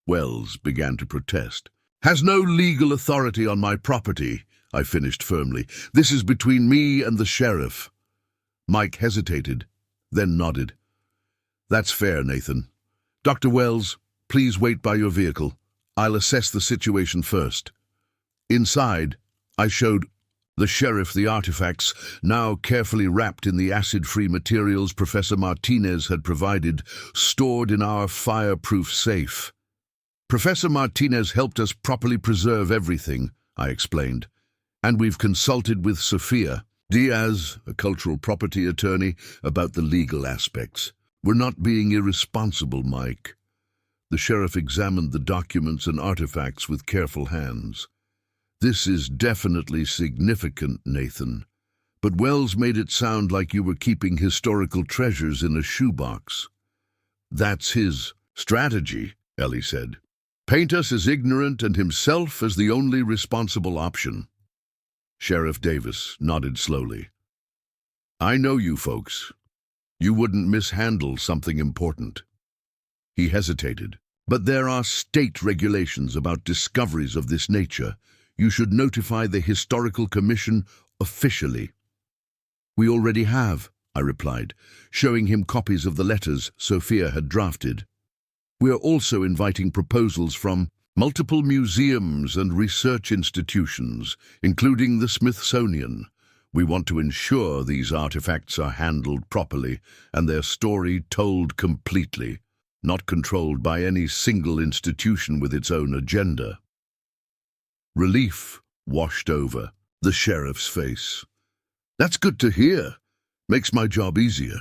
Wells began to protest, "has no legal authority on my property," I finished firmly. "This is between me and the sheriff." Mike hesitated, then nodded. "That's fair, Nathan. Dr. Wells, please wait by your vehicle. I'll assess the situation first." Inside, I showed the sheriff the artifacts, now carefully wrapped in the acid-free materials Professor Martinez had provided, stored in our fireproof safe. "Professor Martinez helped us properly preserve everything," I explained. And we've consulted with Sophia Diaz, a cultural property attorney, about the legal aspects. We're not being irresponsible, Mike. The sheriff examined the documents and artifacts with careful hands. This is definitely significant, Nathan. But Wells made it sound like you were keeping historical treasures in a shoebox. That's his strategy, Ellie said. Paint us as ignorant and himself as the only responsible option. Sheriff Davis nodded slowly. I know you folks. You wouldn't mishandle something important. He hesitated. But there are state regulations about discoveries of this nature. You should notify the Historical Commission officially. We already have, I replied, showing him copies of the letters Sophia had drafted. We are also inviting proposals from multiple museums and research institutions, including the Smithsonian. We want to ensure these artifacts are handled properly and their story told completely, not controlled by any single institution with its own agenda. Relief washed over the sheriff's face. That's good to hear. Makes my job easier.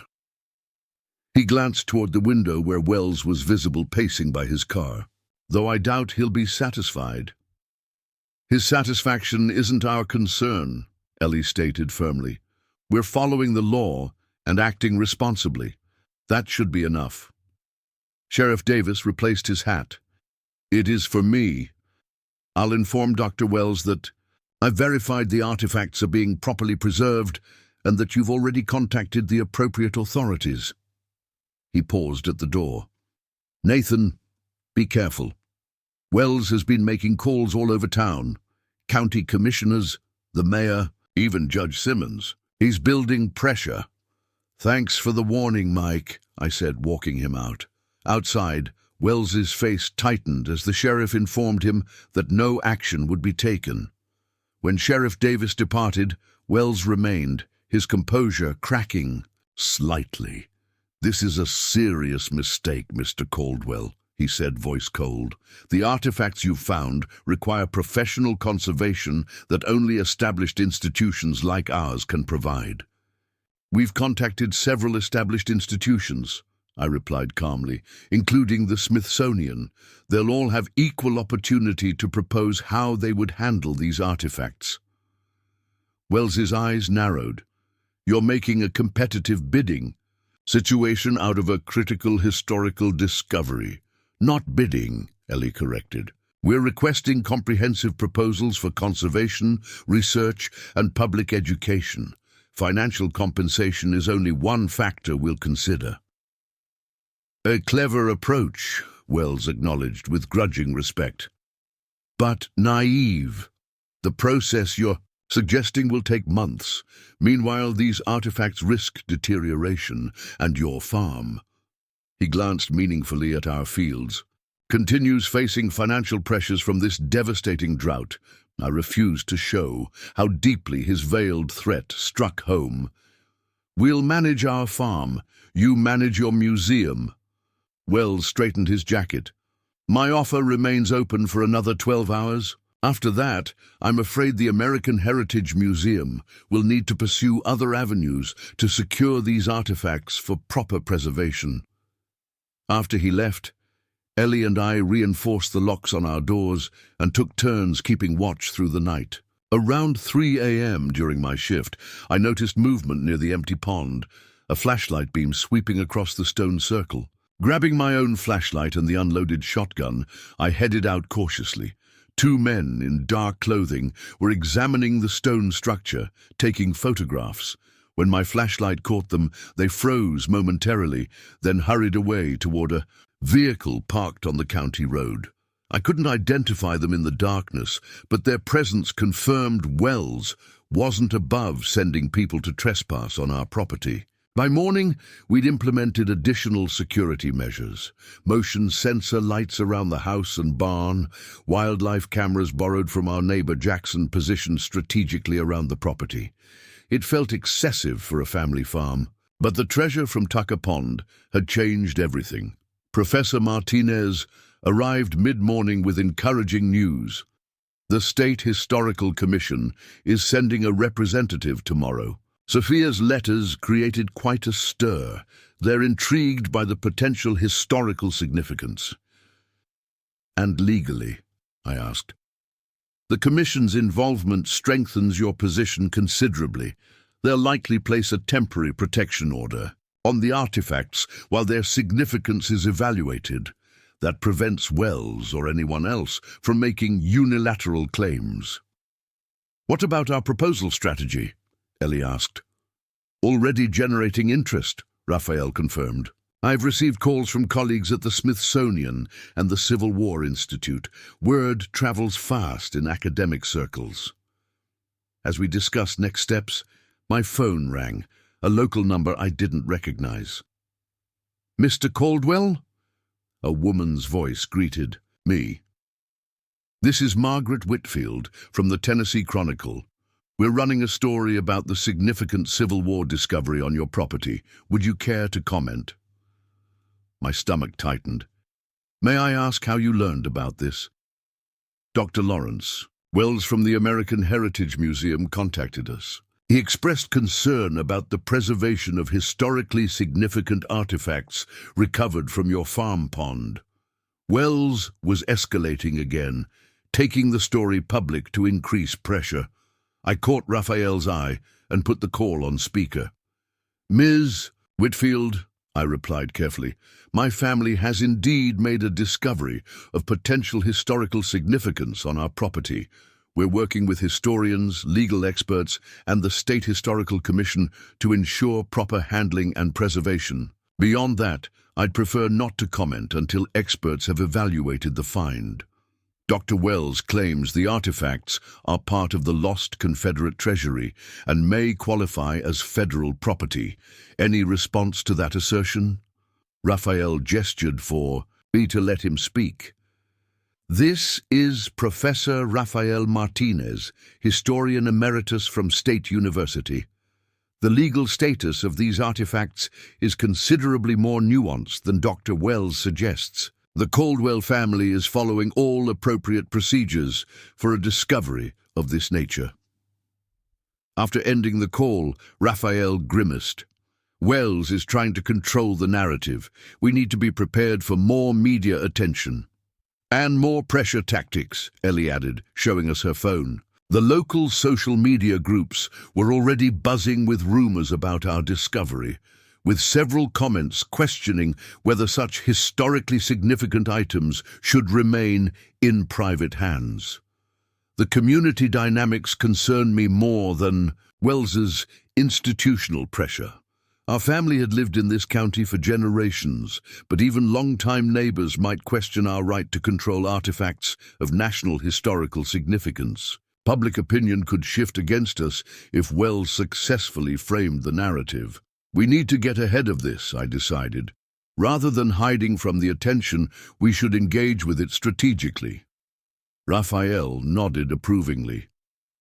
He glanced toward the window where Wells was visible pacing by his car, though I doubt he'll be satisfied. His satisfaction isn't our concern, Ellie stated firmly. We're following the law and acting responsibly. That should be enough. Sheriff Davis replaced his hat. It is for me. I'll inform Dr. Wells that I've verified the artifacts are being properly preserved and that you've already contacted the appropriate authorities. He paused at the door. Nathan, be careful. Wells has been making calls all over town. County commissioners, the mayor, even Judge Simmons. He's building pressure. Thanks for the warning, Mike, I said, walking him out. Outside, Wells's face tightened as the sheriff informed him that no action would be taken. When Sheriff Davis departed, Wells remained, his composure cracking slightly. This is a serious mistake, Mr. Caldwell, he said, voice cold. The artifacts you've found require professional conservation that only established institutions like ours can provide. We've contacted several established institutions, I replied calmly, including the Smithsonian. They'll all have equal opportunity to propose how they would handle these artifacts. Wells's eyes narrowed. You're making a competitive bidding situation out of a critical historical discovery. Not bidding, Ellie corrected. We're requesting comprehensive proposals for conservation, research, and public education. Financial compensation is only one factor we'll consider. A clever approach, Wells acknowledged with grudging respect. But naive. The process you're suggesting will take months. Meanwhile, these artifacts risk deterioration, and your farm, he glanced meaningfully at our fields, continues facing financial pressures from this devastating drought. I refused to show how deeply his veiled threat struck home. We'll manage our farm. You manage your museum. Wells straightened his jacket. My offer remains open for another 12 hours. After that, I'm afraid the American Heritage Museum will need to pursue other avenues to secure these artifacts for proper preservation. After he left, Ellie and I reinforced the locks on our doors and took turns keeping watch through the night. Around 3 a.m. during my shift, I noticed movement near the empty pond, a flashlight beam sweeping across the stone circle. Grabbing my own flashlight and the unloaded shotgun, I headed out cautiously. 2 men in dark clothing were examining the stone structure, taking photographs. When my flashlight caught them, they froze momentarily, then hurried away toward a vehicle parked on the county road. I couldn't identify them in the darkness, but their presence confirmed Wells wasn't above sending people to trespass on our property. By morning, we'd implemented additional security measures. Motion sensor lights around the house and barn, wildlife cameras borrowed from our neighbor Jackson positioned strategically around the property. It felt excessive for a family farm, but the treasure from Tucker Pond had changed everything. Professor Martinez arrived mid-morning with encouraging news. The State Historical Commission is sending a representative tomorrow. Sophia's letters created quite a stir. They're intrigued by the potential historical significance. And legally, I asked. The Commission's involvement strengthens your position considerably. They'll likely place a temporary protection order on the artifacts while their significance is evaluated. That prevents Wells or anyone else from making unilateral claims. What about our proposal strategy? Ellie asked. Already generating interest, Raphael confirmed. I've received calls from colleagues at the Smithsonian and the Civil War Institute. Word travels fast in academic circles. As we discussed next steps, my phone rang, a local number I didn't recognize. Mr. Caldwell? A woman's voice greeted me. This is Margaret Whitfield from the Tennessee Chronicle. We're running a story about the significant Civil War discovery on your property. Would you care to comment? My stomach tightened. May I ask how you learned about this? Dr. Lawrence, Wells from the American Heritage Museum contacted us. He expressed concern about the preservation of historically significant artifacts recovered from your farm pond. Wells was escalating again, taking the story public to increase pressure. I caught Raphael's eye and put the call on speaker. Ms. Whitfield, I replied carefully, my family has indeed made a discovery of potential historical significance on our property. We're working with historians, legal experts, and the State Historical Commission to ensure proper handling and preservation. Beyond that, I'd prefer not to comment until experts have evaluated the find. Dr. Wells claims the artifacts are part of the lost Confederate treasury and may qualify as federal property. Any response to that assertion? Raphael gestured for me to let him speak. This is Professor Rafael Martinez, historian emeritus from State University. The legal status of these artifacts is considerably more nuanced than Dr. Wells suggests. The Caldwell family is following all appropriate procedures for a discovery of this nature. After ending the call, Raphael grimaced. Wells is trying to control the narrative. We need to be prepared for more media attention. And more pressure tactics, Ellie added, showing us her phone. The local social media groups were already buzzing with rumors about our discovery, with several comments questioning whether such historically significant items should remain in private hands. The community dynamics concern me more than Wells's institutional pressure. Our family had lived in this county for generations, but even long-time neighbors might question our right to control artifacts of national historical significance. Public opinion could shift against us if Wells successfully framed the narrative. We need to get ahead of this, I decided. Rather than hiding from the attention, we should engage with it strategically. Raphael nodded approvingly.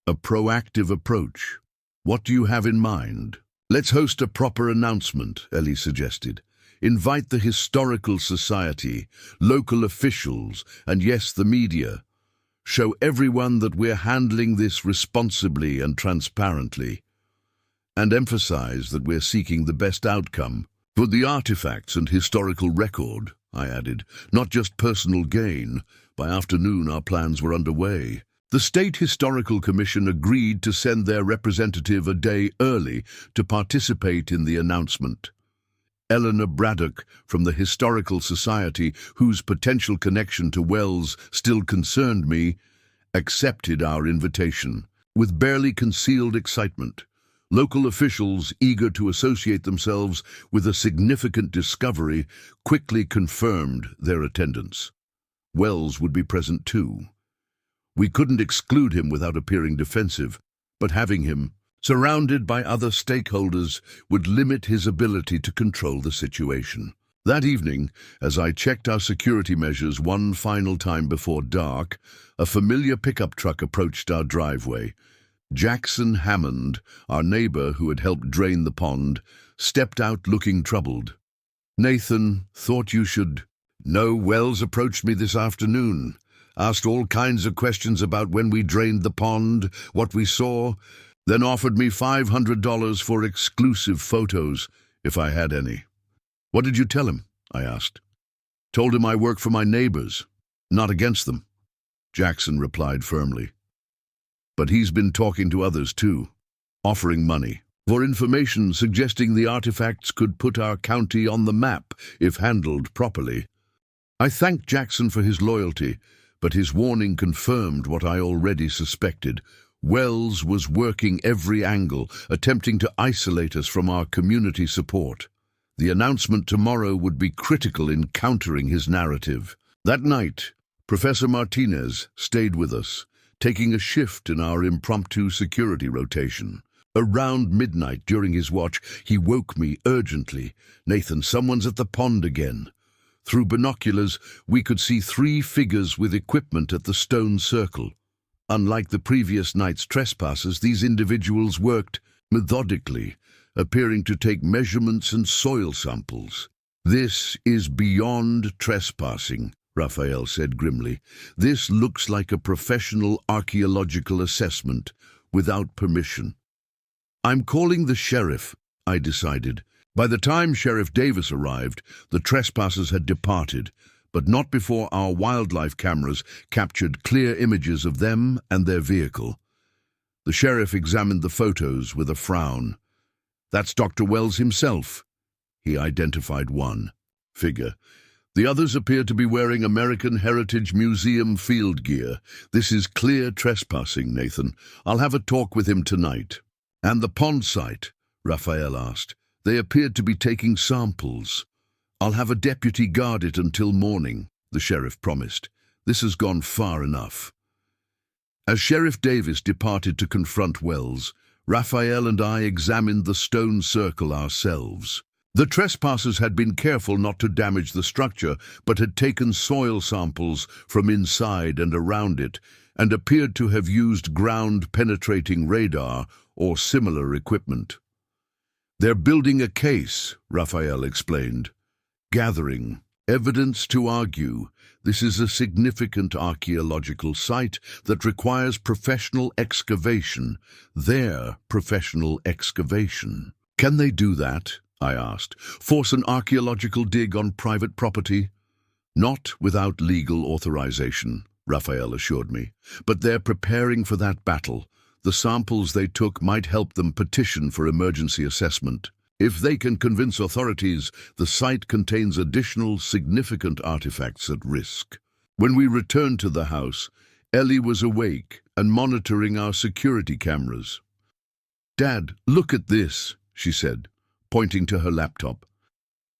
A proactive approach. What do you have in mind? Let's host a proper announcement, Ellie suggested. Invite the Historical Society, local officials, and yes, the media. Show everyone that we're handling this responsibly and transparently. And emphasize that we're seeking the best outcome for the artifacts and historical record, I added, not just personal gain. By afternoon, our plans were underway. The State Historical Commission agreed to send their representative a day early to participate in the announcement. Eleanor Braddock from the Historical Society, whose potential connection to Wells still concerned me, accepted our invitation. With barely concealed excitement, local officials eager to associate themselves with a significant discovery quickly confirmed their attendance. Wells would be present too. We couldn't exclude him without appearing defensive, but having him surrounded by other stakeholders would limit his ability to control the situation. That evening, as I checked our security measures one final time before dark, a familiar pickup truck approached our driveway. Jackson Hammond, our neighbor who had helped drain the pond, stepped out looking troubled. Nathan, thought you should know Wells approached me this afternoon. asked all kinds of questions about when we drained the pond, what we saw, then offered me $500 for exclusive photos, if I had any. What did you tell him? I asked. Told him I work for my neighbors, not against them, Jackson replied firmly. But he's been talking to others too, offering money for information suggesting the artifacts could put our county on the map if handled properly. I thanked Jackson for his loyalty, but his warning confirmed what I already suspected. Wells was working every angle, attempting to isolate us from our community support. The announcement tomorrow would be critical in countering his narrative. That night, Professor Martinez stayed with us, taking a shift in our impromptu security rotation. Around midnight during his watch, he woke me urgently. "Nathan, someone's at the pond again." Through binoculars, we could see 3 figures with equipment at the stone circle. Unlike the previous night's trespassers, these individuals worked methodically, appearing to take measurements and soil samples. "This is beyond trespassing," Raphael said grimly. "This looks like a professional archaeological assessment without permission." "I'm calling the sheriff," I decided. By the time Sheriff Davis arrived, the trespassers had departed, but not before our wildlife cameras captured clear images of them and their vehicle. The sheriff examined the photos with a frown. "That's Dr. Wells himself." He identified one figure. "The others appear to be wearing American Heritage Museum field gear. This is clear trespassing, Nathan. I'll have a talk with him tonight." "And the pond site?" Raphael asked. "They appeared to be taking samples." "I'll have a deputy guard it until morning," the sheriff promised. "This has gone far enough." As Sheriff Davis departed to confront Wells, Raphael and I examined the stone circle ourselves. The trespassers had been careful not to damage the structure, but had taken soil samples from inside and around it, and appeared to have used ground-penetrating radar or similar equipment. "They're building a case," Raphael explained. "Gathering evidence to argue this is a significant archaeological site that requires professional excavation, their professional excavation." "Can they do that?" I asked. "Force an archaeological dig on private property?" "Not without legal authorization," Raphael assured me. "But they're preparing for that battle. The samples they took might help them petition for emergency assessment. If they can convince authorities, the site contains additional significant artifacts at risk." When we returned to the house, Ellie was awake and monitoring our security cameras. "Dad, look at this," she said, pointing to her laptop.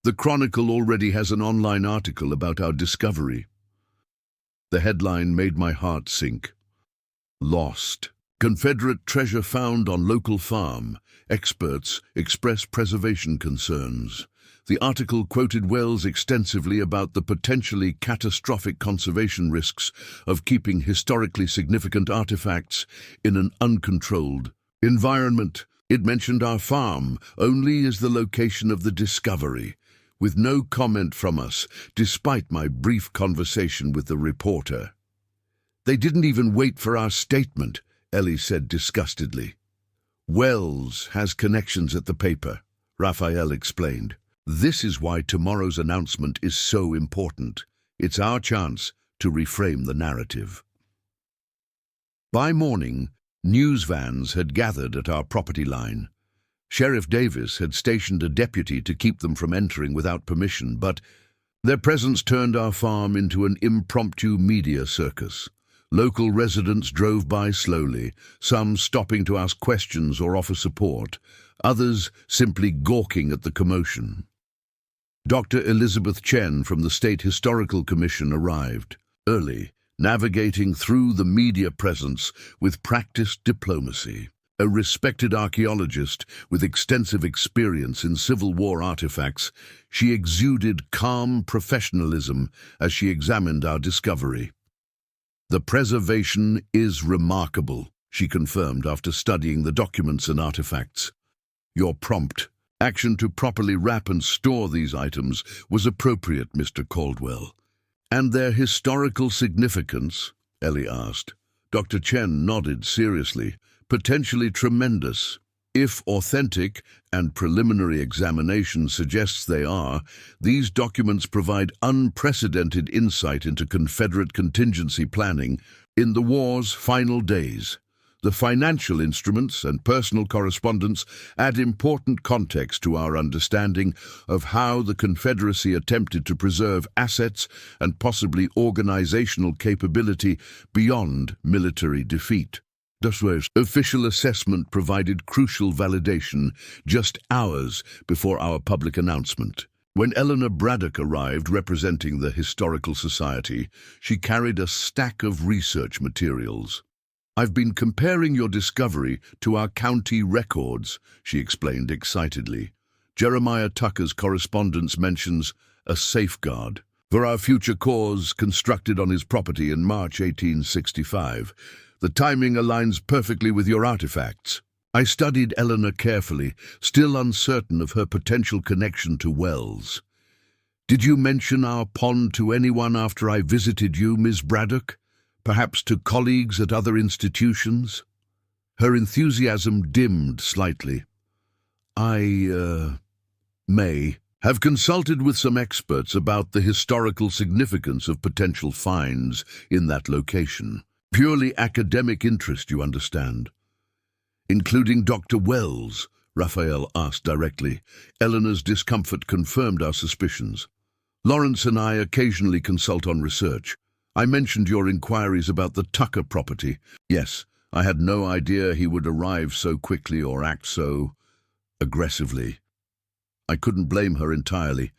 "The Chronicle already has an online article about our discovery." The headline made my heart sink. "Lost. Confederate treasure found on local farm. Experts express preservation concerns." The article quoted Wells extensively about the potentially catastrophic conservation risks of keeping historically significant artifacts in an uncontrolled environment. It mentioned our farm only as the location of the discovery, with no comment from us, despite my brief conversation with the reporter. "They didn't even wait for our statement," Ellie said disgustedly. "Wells has connections at the paper," Raphael explained. "This is why tomorrow's announcement is so important. It's our chance to reframe the narrative." By morning, news vans had gathered at our property line. Sheriff Davis had stationed a deputy to keep them from entering without permission, but their presence turned our farm into an impromptu media circus. Local residents drove by slowly, some stopping to ask questions or offer support, others simply gawking at the commotion. Dr. Elizabeth Chen from the State Historical Commission arrived, early, navigating through the media presence with practiced diplomacy. A respected archaeologist with extensive experience in Civil War artifacts, she exuded calm professionalism as she examined our discovery. "The preservation is remarkable," she confirmed after studying the documents and artifacts. "Your prompt action to properly wrap and store these items was appropriate, Mr. Caldwell. And their historical significance? Ellie asked. Dr. Chen nodded seriously. Potentially tremendous. If authentic, and preliminary examination suggests they are, these documents provide unprecedented insight into Confederate contingency planning in the war's final days. The financial instruments and personal correspondence add important context to our understanding of how the Confederacy attempted to preserve assets and possibly organizational capability beyond military defeat. Drought official assessment provided crucial validation just hours before our public announcement. When Eleanor Braddock arrived representing the Historical Society, she carried a stack of research materials. "I've been comparing your discovery to our county records," she explained excitedly. "Jeremiah Tucker's correspondence mentions a safeguard for our future cores constructed on his property in March 1865. The timing aligns perfectly with your artifacts." I studied Eleanor carefully, still uncertain of her potential connection to Wells. "Did you mention our pond to anyone after I visited you, Ms. Braddock? Perhaps to colleagues at other institutions?" Her enthusiasm dimmed slightly. "I may have consulted with some experts about the historical significance of potential finds in that location. Purely academic interest, you understand." "Including Dr. Wells?" Raphael asked directly. Eleanor's discomfort confirmed our suspicions. "Lawrence and I occasionally consult on research. I mentioned your inquiries about the Tucker property. Yes, I had no idea he would arrive so quickly or act so aggressively." I couldn't blame her entirely.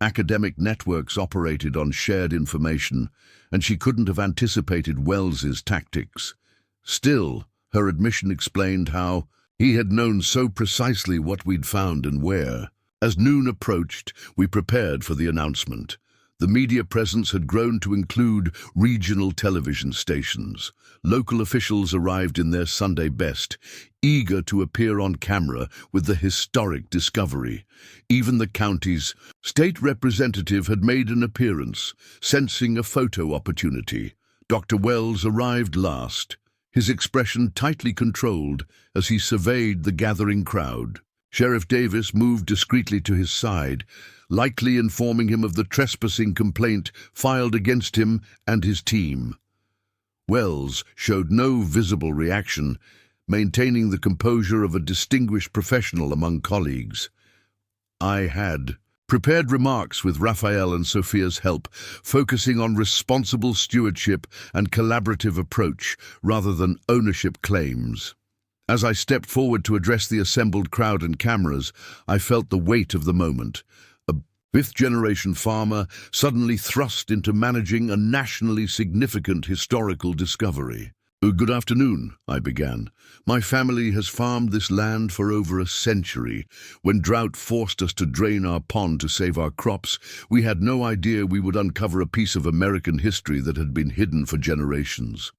Academic networks operated on shared information, and she couldn't have anticipated Wells's tactics. Still, her admission explained how he had known so precisely what we'd found and where. As noon approached, we prepared for the announcement. The media presence had grown to include regional television stations. Local officials arrived in their Sunday best, eager to appear on camera with the historic discovery. Even the county's state representative had made an appearance, sensing a photo opportunity. Dr. Wells arrived last, his expression tightly controlled as he surveyed the gathering crowd. Sheriff Davis moved discreetly to his side, likely informing him of the trespassing complaint filed against him and his team. Wells showed no visible reaction, maintaining the composure of a distinguished professional among colleagues. I had prepared remarks with Raphael and Sophia's help, focusing on responsible stewardship and collaborative approach rather than ownership claims. As I stepped forward to address the assembled crowd and cameras, I felt the weight of the moment. A fifth-generation farmer suddenly thrust into managing a nationally significant historical discovery. "Good afternoon," I began. "My family has farmed this land for over a century. When drought forced us to drain our pond to save our crops, we had no idea we would uncover a piece of American history that had been hidden for generations."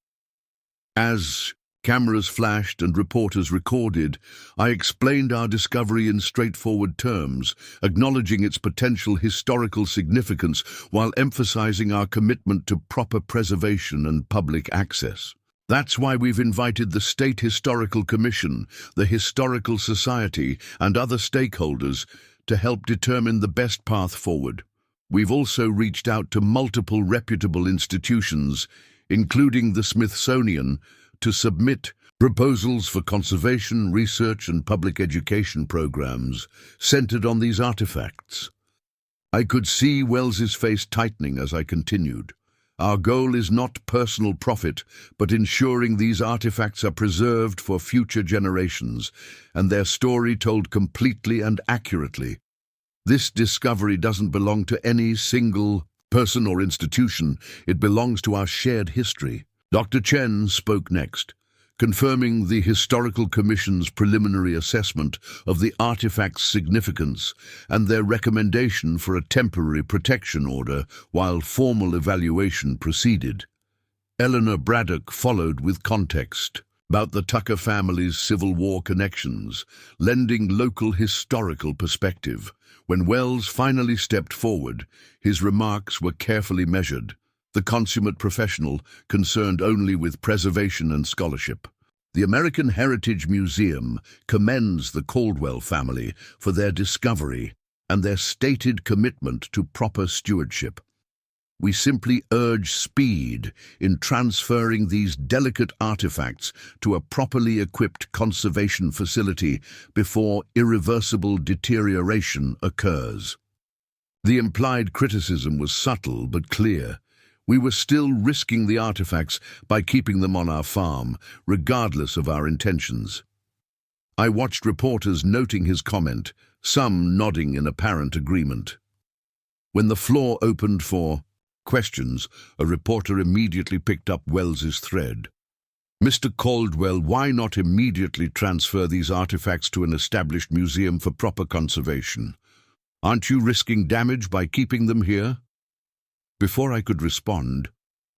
As cameras flashed and reporters recorded, I explained our discovery in straightforward terms, acknowledging its potential historical significance while emphasizing our commitment to proper preservation and public access. "That's why we've invited the State Historical Commission, the Historical Society, and other stakeholders to help determine the best path forward. We've also reached out to multiple reputable institutions, including the Smithsonian, to submit proposals for conservation, research, and public education programs centered on these artifacts." I could see Wells's face tightening as I continued. "Our goal is not personal profit, but ensuring these artifacts are preserved for future generations, and their story told completely and accurately. This discovery doesn't belong to any single person or institution. It belongs to our shared history." Dr. Chen spoke next, confirming the Historical Commission's preliminary assessment of the artifact's significance and their recommendation for a temporary protection order while formal evaluation proceeded. Eleanor Braddock followed with context. about the Tucker family's Civil War connections, lending local historical perspective. When Wells finally stepped forward, his remarks were carefully measured, the consummate professional concerned only with preservation and scholarship. The American Heritage Museum commends the Caldwell family for their discovery and their stated commitment to proper stewardship. We simply urge speed in transferring these delicate artifacts to a properly equipped conservation facility before irreversible deterioration occurs. The implied criticism was subtle but clear. We were still risking the artifacts by keeping them on our farm, regardless of our intentions. I watched reporters noting his comment, some nodding in apparent agreement. When the floor opened for questions, a reporter immediately picked up Wells's thread. "Mr. Caldwell, why not immediately transfer these artifacts to an established museum for proper conservation? Aren't you risking damage by keeping them here?" Before I could respond,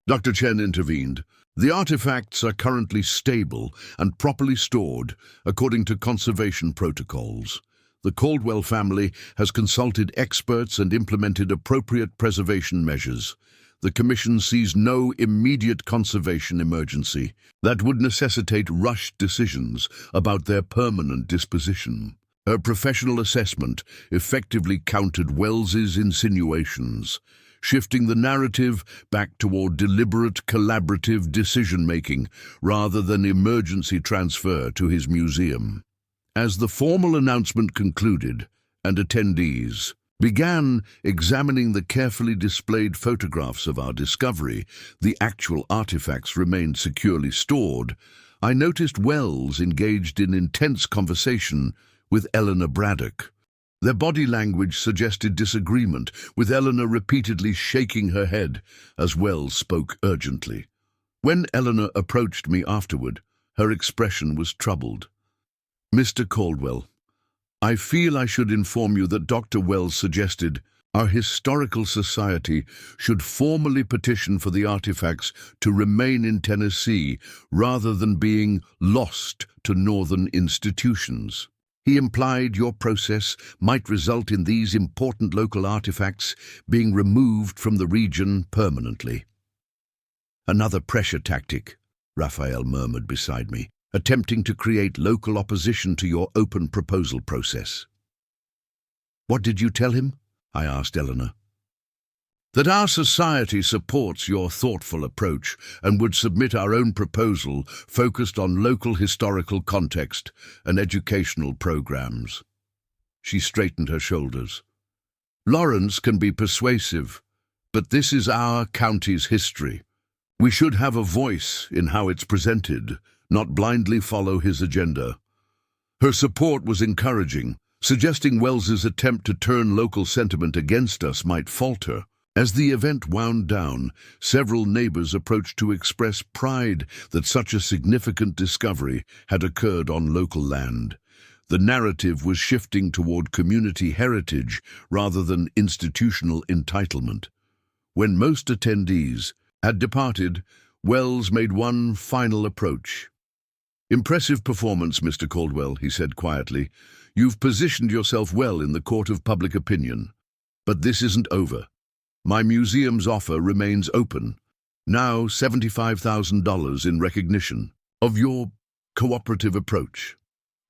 Dr. Chen intervened. "The artifacts are currently stable and properly stored according to conservation protocols. The Caldwell family has consulted experts and implemented appropriate preservation measures. The Commission sees no immediate conservation emergency that would necessitate rushed decisions about their permanent disposition." Her professional assessment effectively countered Wells's insinuations, shifting the narrative back toward deliberate, collaborative decision-making rather than emergency transfer to his museum. As the formal announcement concluded and attendees began examining the carefully displayed photographs of our discovery, the actual artifacts remained securely stored, I noticed Wells engaged in intense conversation with Eleanor Braddock. Their body language suggested disagreement, with Eleanor repeatedly shaking her head as Wells spoke urgently. When Eleanor approached me afterward, her expression was troubled. "Mr. Caldwell, I feel I should inform you that Dr. Wells suggested our historical society should formally petition for the artifacts to remain in Tennessee rather than being lost to northern institutions. He implied your process might result in these important local artifacts being removed from the region permanently." "Another pressure tactic," Raphael murmured beside me, "attempting to create local opposition to your open proposal process." "What did you tell him?" I asked Eleanor. "That our society supports your thoughtful approach and would submit our own proposal focused on local historical context and educational programs." She straightened her shoulders. "Lawrence can be persuasive, but this is our county's history. We should have a voice in how it's presented, not blindly follow his agenda." Her support was encouraging, suggesting Wells's attempt to turn local sentiment against us might falter. As the event wound down, several neighbors approached to express pride that such a significant discovery had occurred on local land. The narrative was shifting toward community heritage rather than institutional entitlement. When most attendees had departed, Wells made one final approach. "Impressive performance, Mr. Caldwell," he said quietly. "You've positioned yourself well in the court of public opinion. But this isn't over. My museum's offer remains open. Now $75,000 in recognition of your cooperative approach.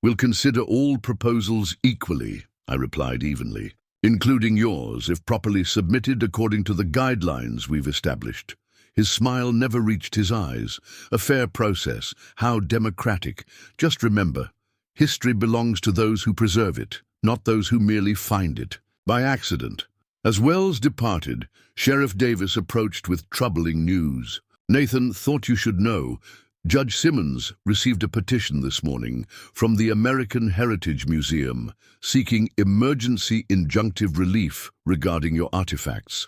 We'll consider all proposals equally," I replied evenly, "including yours if properly submitted according to the guidelines we've established." His smile never reached his eyes. "A fair process, how democratic. Just remember, history belongs to those who preserve it, not those who merely find it by accident." As Wells departed, Sheriff Davis approached with troubling news. "Nathan, thought you should know. Judge Simmons received a petition this morning from the American Heritage Museum seeking emergency injunctive relief regarding your artifacts.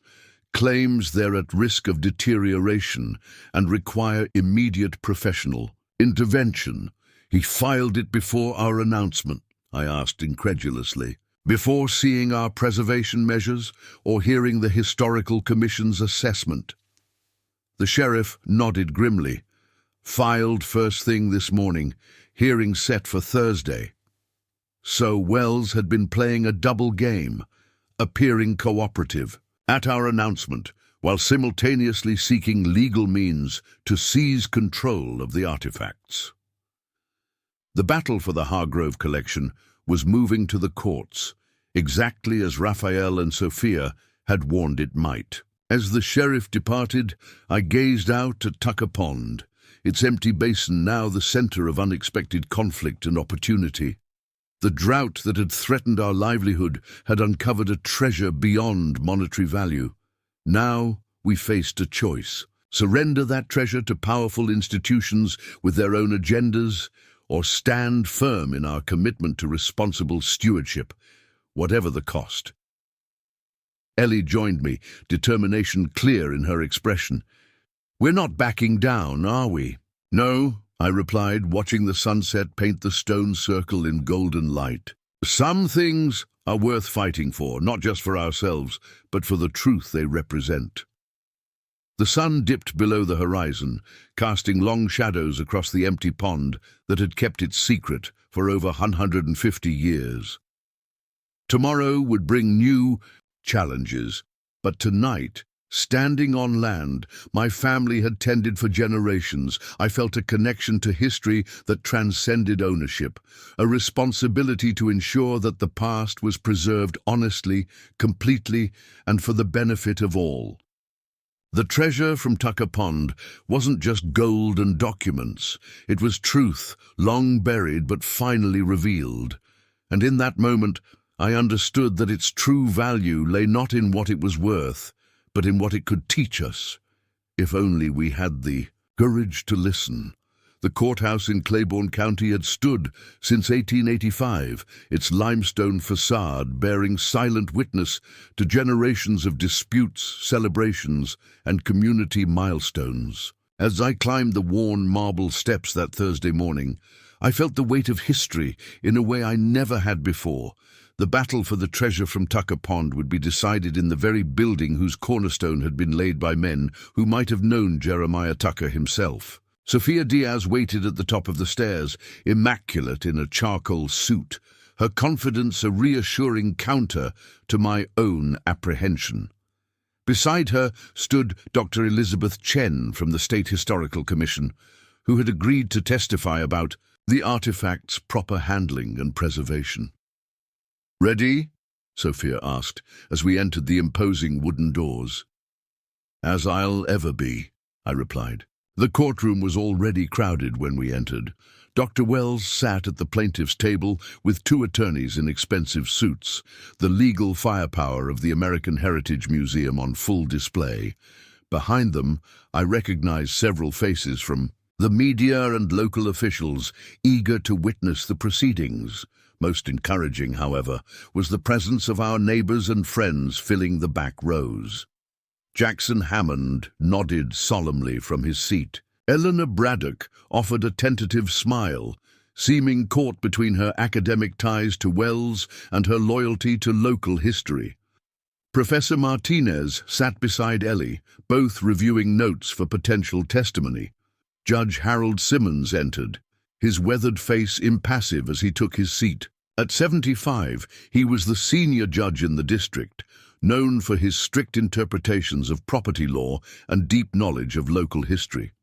Claims they're at risk of deterioration and require immediate professional intervention." "He filed it before our announcement?" I asked incredulously. "Before seeing our preservation measures or hearing the Historical Commission's assessment?" The sheriff nodded grimly. Filed first thing this morning, hearing set for Thursday. So Wells had been playing a double game, appearing cooperative, at our announcement, while simultaneously seeking legal means to seize control of the artifacts. The battle for the Hargrove collection was moving to the courts, exactly as Raphael and Sophia had warned it might. As the sheriff departed, I gazed out at Tucker Pond, its empty basin now the center of unexpected conflict and opportunity. The drought that had threatened our livelihood had uncovered a treasure beyond monetary value. Now we faced a choice: surrender that treasure to powerful institutions with their own agendas, or stand firm in our commitment to responsible stewardship, whatever the cost. Ellie joined me, determination clear in her expression. "We're not backing down, are we?" "No," I replied, watching the sunset paint the stone circle in golden light. "Some things are worth fighting for, not just for ourselves, but for the truth they represent." The sun dipped below the horizon, casting long shadows across the empty pond that had kept its secret for over 150 years. Tomorrow would bring new challenges, but tonight, standing on land my family had tended for generations, I felt a connection to history that transcended ownership, a responsibility to ensure that the past was preserved honestly, completely, and for the benefit of all. The treasure from Tucker Pond wasn't just gold and documents. It was truth, long buried but finally revealed. And in that moment, I understood that its true value lay not in what it was worth, but in what it could teach us, if only we had the courage to listen. The courthouse in Claiborne County had stood since 1885, its limestone facade bearing silent witness to generations of disputes, celebrations, and community milestones. As I climbed the worn marble steps that Thursday morning, I felt the weight of history in a way I never had before. The battle for the treasure from Tucker Pond would be decided in the very building whose cornerstone had been laid by men who might have known Jeremiah Tucker himself. Sophia Diaz waited at the top of the stairs, immaculate in a charcoal suit, her confidence a reassuring counter to my own apprehension. Beside her stood Dr. Elizabeth Chen from the State Historical Commission, who had agreed to testify about the artifact's proper handling and preservation. "Ready?" Sophia asked, as we entered the imposing wooden doors. "As I'll ever be," I replied. The courtroom was already crowded when we entered. Dr. Wells sat at the plaintiff's table with two attorneys in expensive suits, the legal firepower of the American Heritage Museum on full display. Behind them, I recognized several faces from the media and local officials eager to witness the proceedings. Most encouraging, however, was the presence of our neighbors and friends filling the back rows. Jackson Hammond nodded solemnly from his seat. Eleanor Braddock offered a tentative smile, seeming caught between her academic ties to Wells and her loyalty to local history. Professor Martinez sat beside Ellie, both reviewing notes for potential testimony. Judge Harold Simmons entered, his weathered face impassive as he took his seat. At 75, he was the senior judge in the district, known for his strict interpretations of property law and deep knowledge of local history.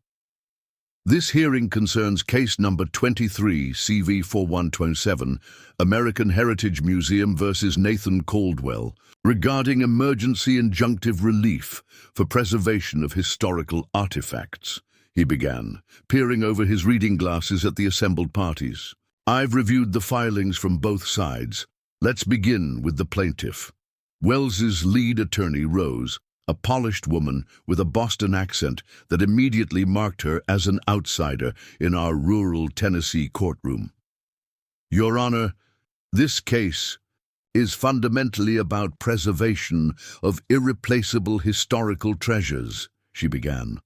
This hearing concerns case number 23 CV 4127, American Heritage Museum versus Nathan Caldwell, regarding emergency injunctive relief for preservation of historical artifacts. He began, peering over his reading glasses at the assembled parties. "I've reviewed the filings from both sides. Let's begin with the plaintiff." Wells's lead attorney rose, a polished woman with a Boston accent that immediately marked her as an outsider in our rural Tennessee courtroom. "Your Honor, this case is fundamentally about preservation of irreplaceable historical treasures," she began.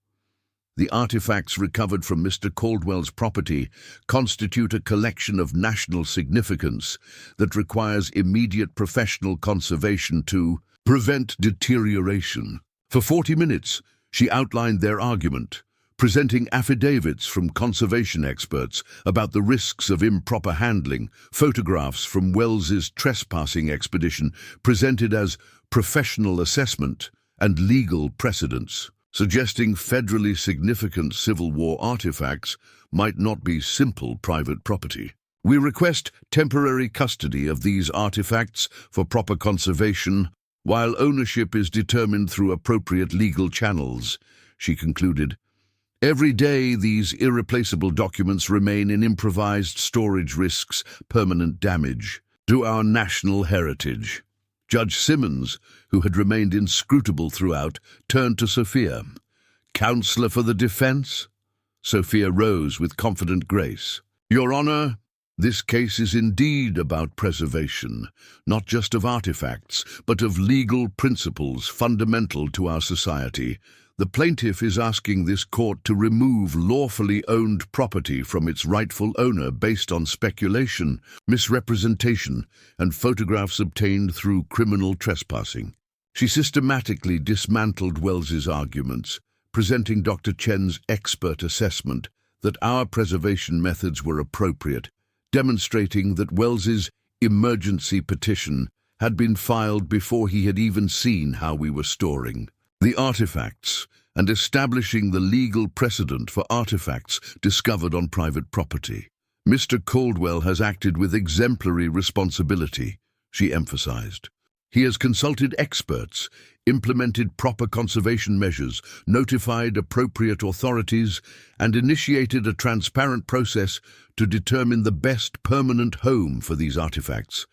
"The artifacts recovered from Mr. Caldwell's property constitute a collection of national significance that requires immediate professional conservation to prevent deterioration." For 40 minutes, she outlined their argument, presenting affidavits from conservation experts about the risks of improper handling, photographs from Wells's trespassing expedition presented as professional assessment and legal precedents, suggesting federally significant Civil War artifacts might not be simple private property. We request temporary custody of these artifacts for proper conservation, while ownership is determined through appropriate legal channels, she concluded. Every day, these irreplaceable documents remain in improvised storage, risks permanent damage to our national heritage. Judge Simmons, who had remained inscrutable throughout, turned to Sophia. "Counselor for the defense?" Sophia rose with confident grace. "Your Honor, this case is indeed about preservation, not just of artifacts, but of legal principles fundamental to our society. The plaintiff is asking this court to remove lawfully owned property from its rightful owner based on speculation, misrepresentation, and photographs obtained through criminal trespassing." She systematically dismantled Wells's arguments, presenting Dr. Chen's expert assessment that our preservation methods were appropriate, demonstrating that Wells's emergency petition had been filed before he had even seen how we were storing the artifacts and establishing the legal precedent for artifacts discovered on private property. "Mr. Caldwell has acted with exemplary responsibility," she emphasized. "He has consulted experts, implemented proper conservation measures, notified appropriate authorities, and initiated a transparent process to determine the best permanent home for these artifacts,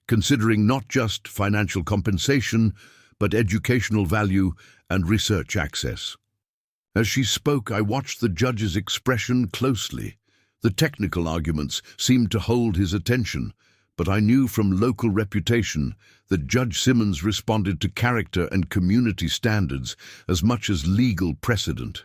considering not just financial compensation, but educational value and research access." As she spoke, I watched the judge's expression closely. The technical arguments seemed to hold his attention, but I knew from local reputation that Judge Simmons responded to character and community standards as much as legal precedent.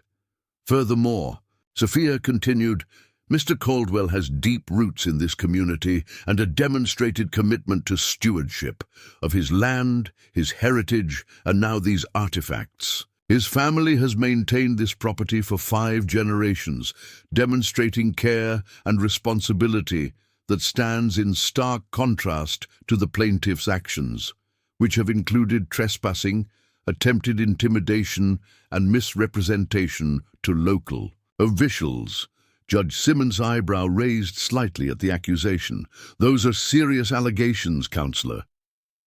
Furthermore, Sophia continued, "Mr. Caldwell has deep roots in this community and a demonstrated commitment to stewardship of his land, his heritage, and now these artifacts. His family has maintained this property for 5 generations, demonstrating care and responsibility that stands in stark contrast to the plaintiff's actions, which have included trespassing, attempted intimidation, and misrepresentation to local officials." Judge Simmons' eyebrow raised slightly at the accusation. "Those are serious allegations, Counselor."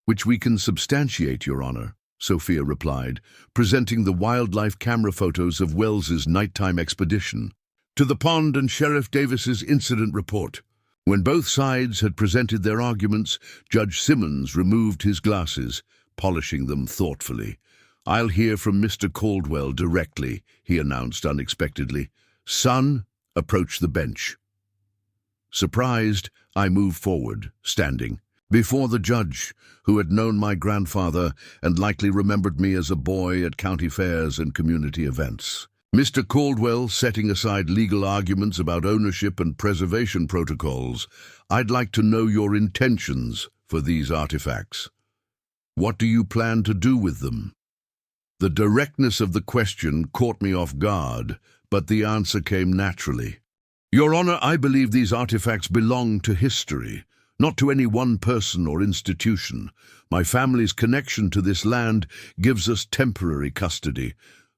"Which we can substantiate, Your Honor," Sophia replied, presenting the wildlife camera photos of Wells's nighttime expedition to the pond and Sheriff Davis's incident report. When both sides had presented their arguments, Judge Simmons removed his glasses, polishing them thoughtfully. "I'll hear from Mr. Caldwell directly," he announced unexpectedly. "Son, approach the bench." Surprised, I moved forward, standing before the judge, who had known my grandfather and likely remembered me as a boy at county fairs and community events. "Mr. Caldwell, setting aside legal arguments about ownership and preservation protocols, I'd like to know your intentions for these artifacts. What do you plan to do with them?" The directness of the question caught me off guard, but the answer came naturally. "Your Honor, I believe these artifacts belong to history, not to any one person or institution. My family's connection to this land gives us temporary custody,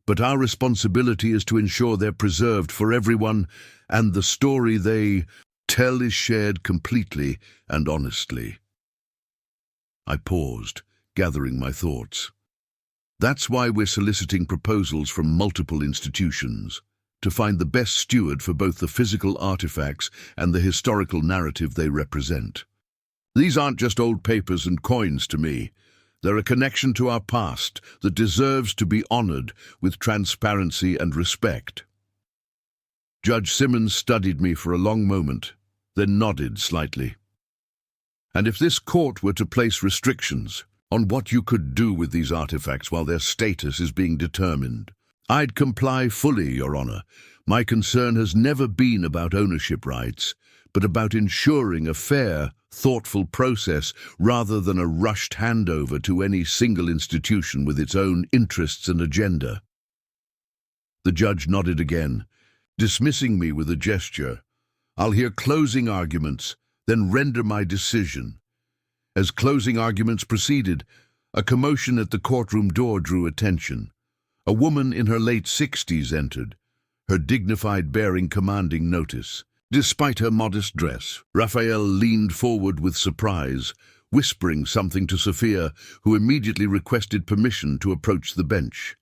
but our responsibility is to ensure they're preserved for everyone, and the story they tell is shared completely and honestly." I paused, gathering my thoughts. That's why we're soliciting proposals from multiple institutions, to find the best steward for both the physical artifacts and the historical narrative they represent. These aren't just old papers and coins to me. They're a connection to our past that deserves to be honored with transparency and respect. Judge Simmons studied me for a long moment, then nodded slightly. "And if this court were to place restrictions on what you could do with these artifacts while their status is being determined, I'd comply fully, Your Honor. My concern has never been about ownership rights, but about ensuring a fair, thoughtful process rather than a rushed handover to any single institution with its own interests and agenda." The judge nodded again, dismissing me with a gesture. I'll hear closing arguments, then render my decision. As closing arguments proceeded, a commotion at the courtroom door drew attention. A woman in her late 60s entered, her dignified bearing commanding notice. Despite her modest dress, Raphael leaned forward with surprise, whispering something to Sophia, who immediately requested permission to approach the bench.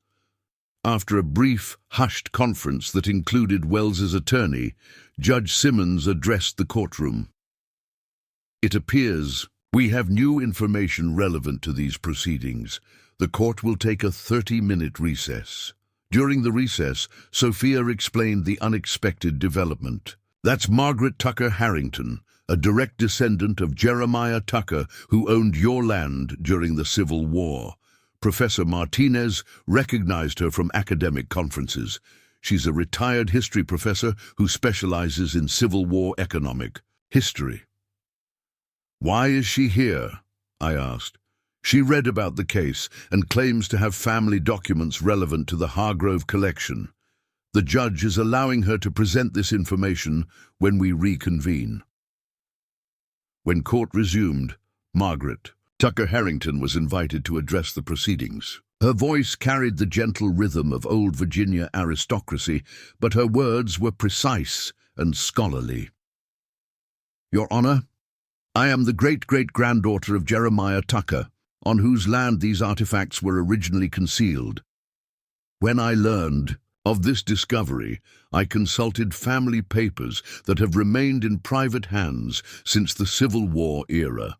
After a brief, hushed conference that included Wells's attorney, Judge Simmons addressed the courtroom. It appears we have new information relevant to these proceedings. The court will take a 30-minute recess. During the recess, Sophia explained the unexpected development. That's Margaret Tucker Harrington, a direct descendant of Jeremiah Tucker, who owned your land during the Civil War. Professor Martinez recognized her from academic conferences. She's a retired history professor who specializes in Civil War economic history. Why is she here? I asked. She read about the case and claims to have family documents relevant to the Hargrove collection. The judge is allowing her to present this information when we reconvene. When court resumed, Margaret Tucker Harrington was invited to address the proceedings. Her voice carried the gentle rhythm of old Virginia aristocracy, but her words were precise and scholarly. Your Honor, I am the great-great-granddaughter of Jeremiah Tucker, on whose land these artifacts were originally concealed. When I learned of this discovery, I consulted family papers that have remained in private hands since the Civil War era.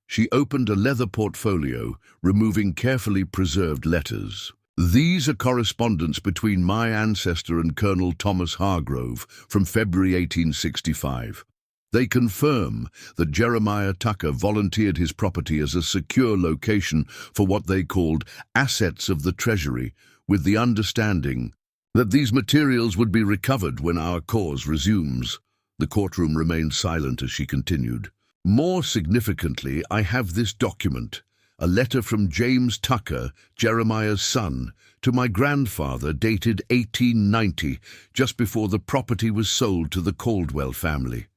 She opened a leather portfolio, removing carefully preserved letters. These are correspondence between my ancestor and Colonel Thomas Hargrove from February 1865. They confirm that Jeremiah Tucker volunteered his property as a secure location for what they called assets of the Treasury, with the understanding that these materials would be recovered when our cause resumes. The courtroom remained silent as she continued. More significantly, I have this document, a letter from James Tucker, Jeremiah's son, to my grandfather dated 1890, just before the property was sold to the Caldwell family.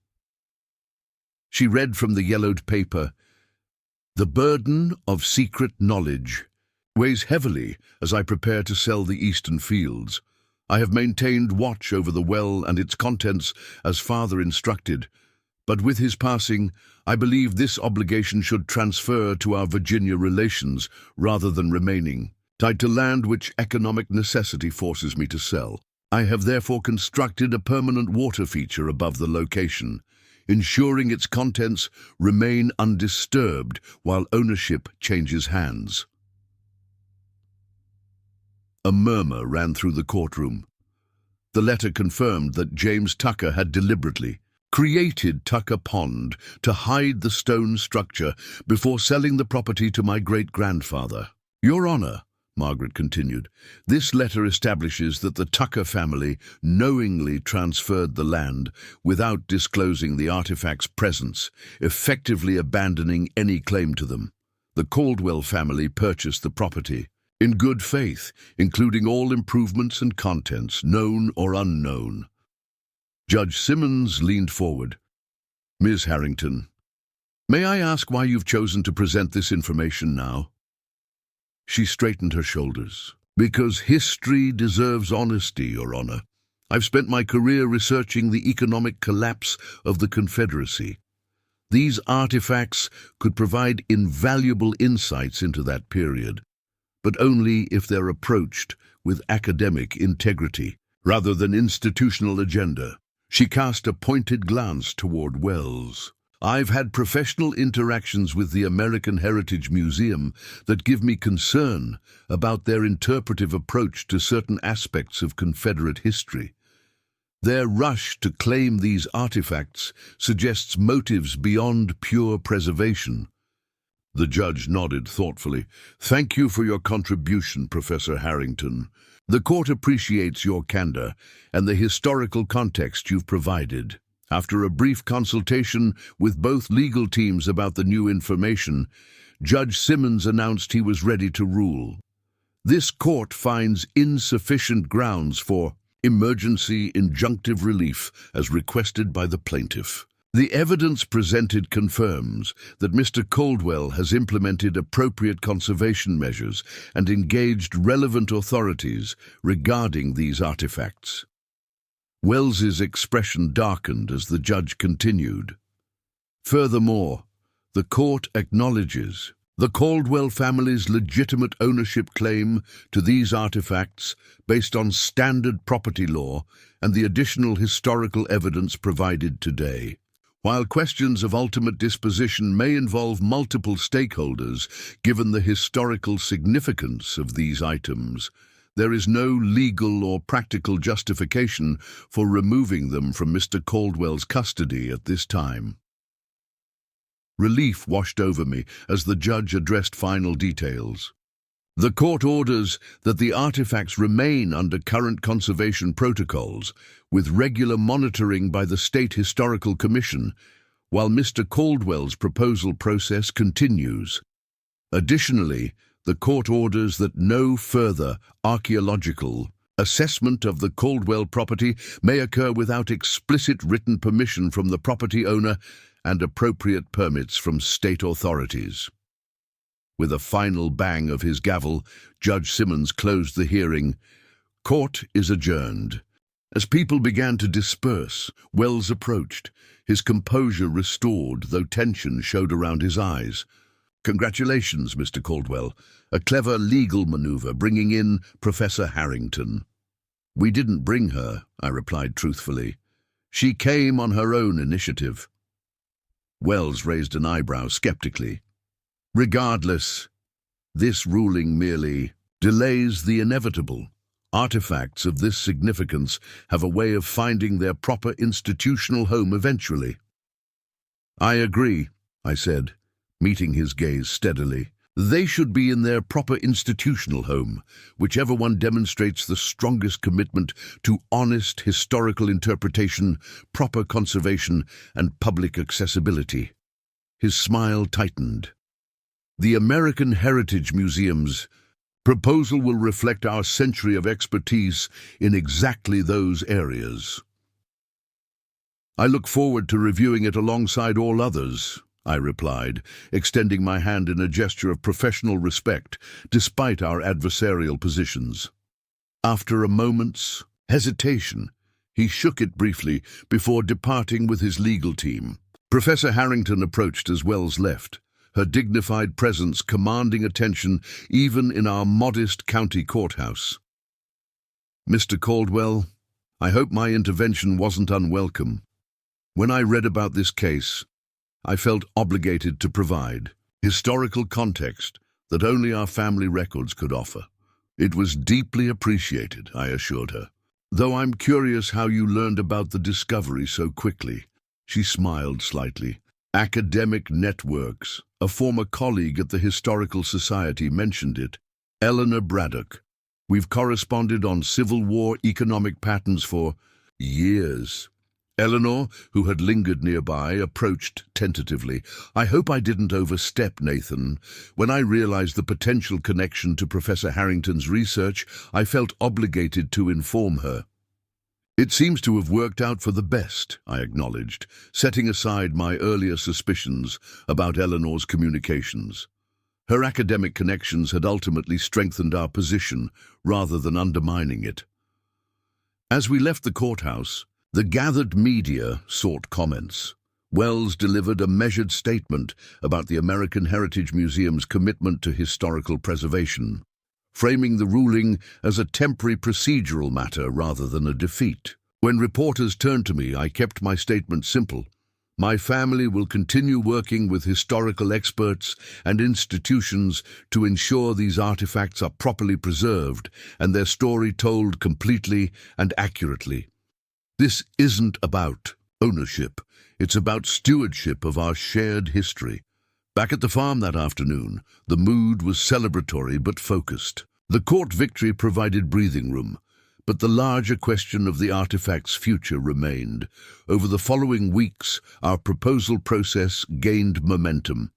She read from the yellowed paper, "The burden of secret knowledge weighs heavily as I prepare to sell the eastern fields. I have maintained watch over the well and its contents as father instructed, but with his passing, I believe this obligation should transfer to our Virginia relations rather than remaining tied to land which economic necessity forces me to sell. I have therefore constructed a permanent water feature above the location, ensuring its contents remain undisturbed while ownership changes hands." A murmur ran through the courtroom. The letter confirmed that James Tucker had deliberately created Tucker Pond to hide the stone structure before selling the property to my great-grandfather. Your Honor, Margaret continued, this letter establishes that the Tucker family knowingly transferred the land without disclosing the artifacts' presence, effectively abandoning any claim to them. The Caldwell family purchased the property in good faith, including all improvements and contents, known or unknown. Judge Simmons leaned forward. Ms. Harrington, may I ask why you've chosen to present this information now? She straightened her shoulders. Because history deserves honesty, Your Honor. I've spent my career researching the economic collapse of the Confederacy. These artifacts could provide invaluable insights into that period, but only if they're approached with academic integrity rather than institutional agenda. She cast a pointed glance toward Wells. I've had professional interactions with the American Heritage Museum that give me concern about their interpretive approach to certain aspects of Confederate history. Their rush to claim these artifacts suggests motives beyond pure preservation. The judge nodded thoughtfully. Thank you for your contribution, Professor Harrington. The court appreciates your candor and the historical context you've provided. After a brief consultation with both legal teams about the new information, Judge Simmons announced he was ready to rule. This court finds insufficient grounds for emergency injunctive relief as requested by the plaintiff. The evidence presented confirms that Mr. Caldwell has implemented appropriate conservation measures and engaged relevant authorities regarding these artifacts. Wells's expression darkened as the judge continued. Furthermore, the court acknowledges the Caldwell family's legitimate ownership claim to these artifacts based on standard property law and the additional historical evidence provided today. While questions of ultimate disposition may involve multiple stakeholders, given the historical significance of these items, there is no legal or practical justification for removing them from Mr. Caldwell's custody at this time. Relief washed over me as the judge addressed final details. The court orders that the artifacts remain under current conservation protocols, with regular monitoring by the State Historical Commission, while Mr. Caldwell's proposal process continues. Additionally, the court orders that no further archaeological assessment of the Caldwell property may occur without explicit written permission from the property owner and appropriate permits from state authorities. With a final bang of his gavel, Judge Simmons closed the hearing. Court is adjourned. As people began to disperse, Wells approached, his composure restored, though tension showed around his eyes. Congratulations, Mr. Caldwell. A clever legal maneuver bringing in Professor Harrington. We didn't bring her, I replied truthfully. She came on her own initiative. Wells raised an eyebrow skeptically. Regardless, this ruling merely delays the inevitable. Artifacts of this significance have a way of finding their proper institutional home eventually. I agree, I said, meeting his gaze steadily. They should be in their proper institutional home, whichever one demonstrates the strongest commitment to honest historical interpretation, proper conservation, and public accessibility. His smile tightened. The American Heritage Museum's proposal will reflect our century of expertise in exactly those areas. I look forward to reviewing it alongside all others, I replied, extending my hand in a gesture of professional respect, despite our adversarial positions. After a moment's hesitation, he shook it briefly before departing with his legal team. Professor Harrington approached as Wells left, her dignified presence commanding attention even in our modest county courthouse. Mr. Caldwell, I hope my intervention wasn't unwelcome. When I read about this case, I felt obligated to provide historical context that only our family records could offer. It was deeply appreciated, I assured her. Though I'm curious how you learned about the discovery so quickly. She smiled slightly. Academic networks. A former colleague at the Historical Society mentioned it. Eleanor Braddock. We've corresponded on Civil War economic patterns for years. Eleanor, who had lingered nearby, approached tentatively. I hope I didn't overstep, Nathan. When I realized the potential connection to Professor Harrington's research, I felt obligated to inform her. It seems to have worked out for the best, I acknowledged, setting aside my earlier suspicions about Eleanor's communications. Her academic connections had ultimately strengthened our position, rather than undermining it. As we left the courthouse, the gathered media sought comments. Wells delivered a measured statement about the American Heritage Museum's commitment to historical preservation, framing the ruling as a temporary procedural matter rather than a defeat. When reporters turned to me, I kept my statement simple. My family will continue working with historical experts and institutions to ensure these artifacts are properly preserved and their story told completely and accurately. This isn't about ownership. It's about stewardship of our shared history. Back at the farm that afternoon, the mood was celebratory but focused. The court victory provided breathing room, but the larger question of the artifact's future remained. Over the following weeks, our proposal process gained momentum.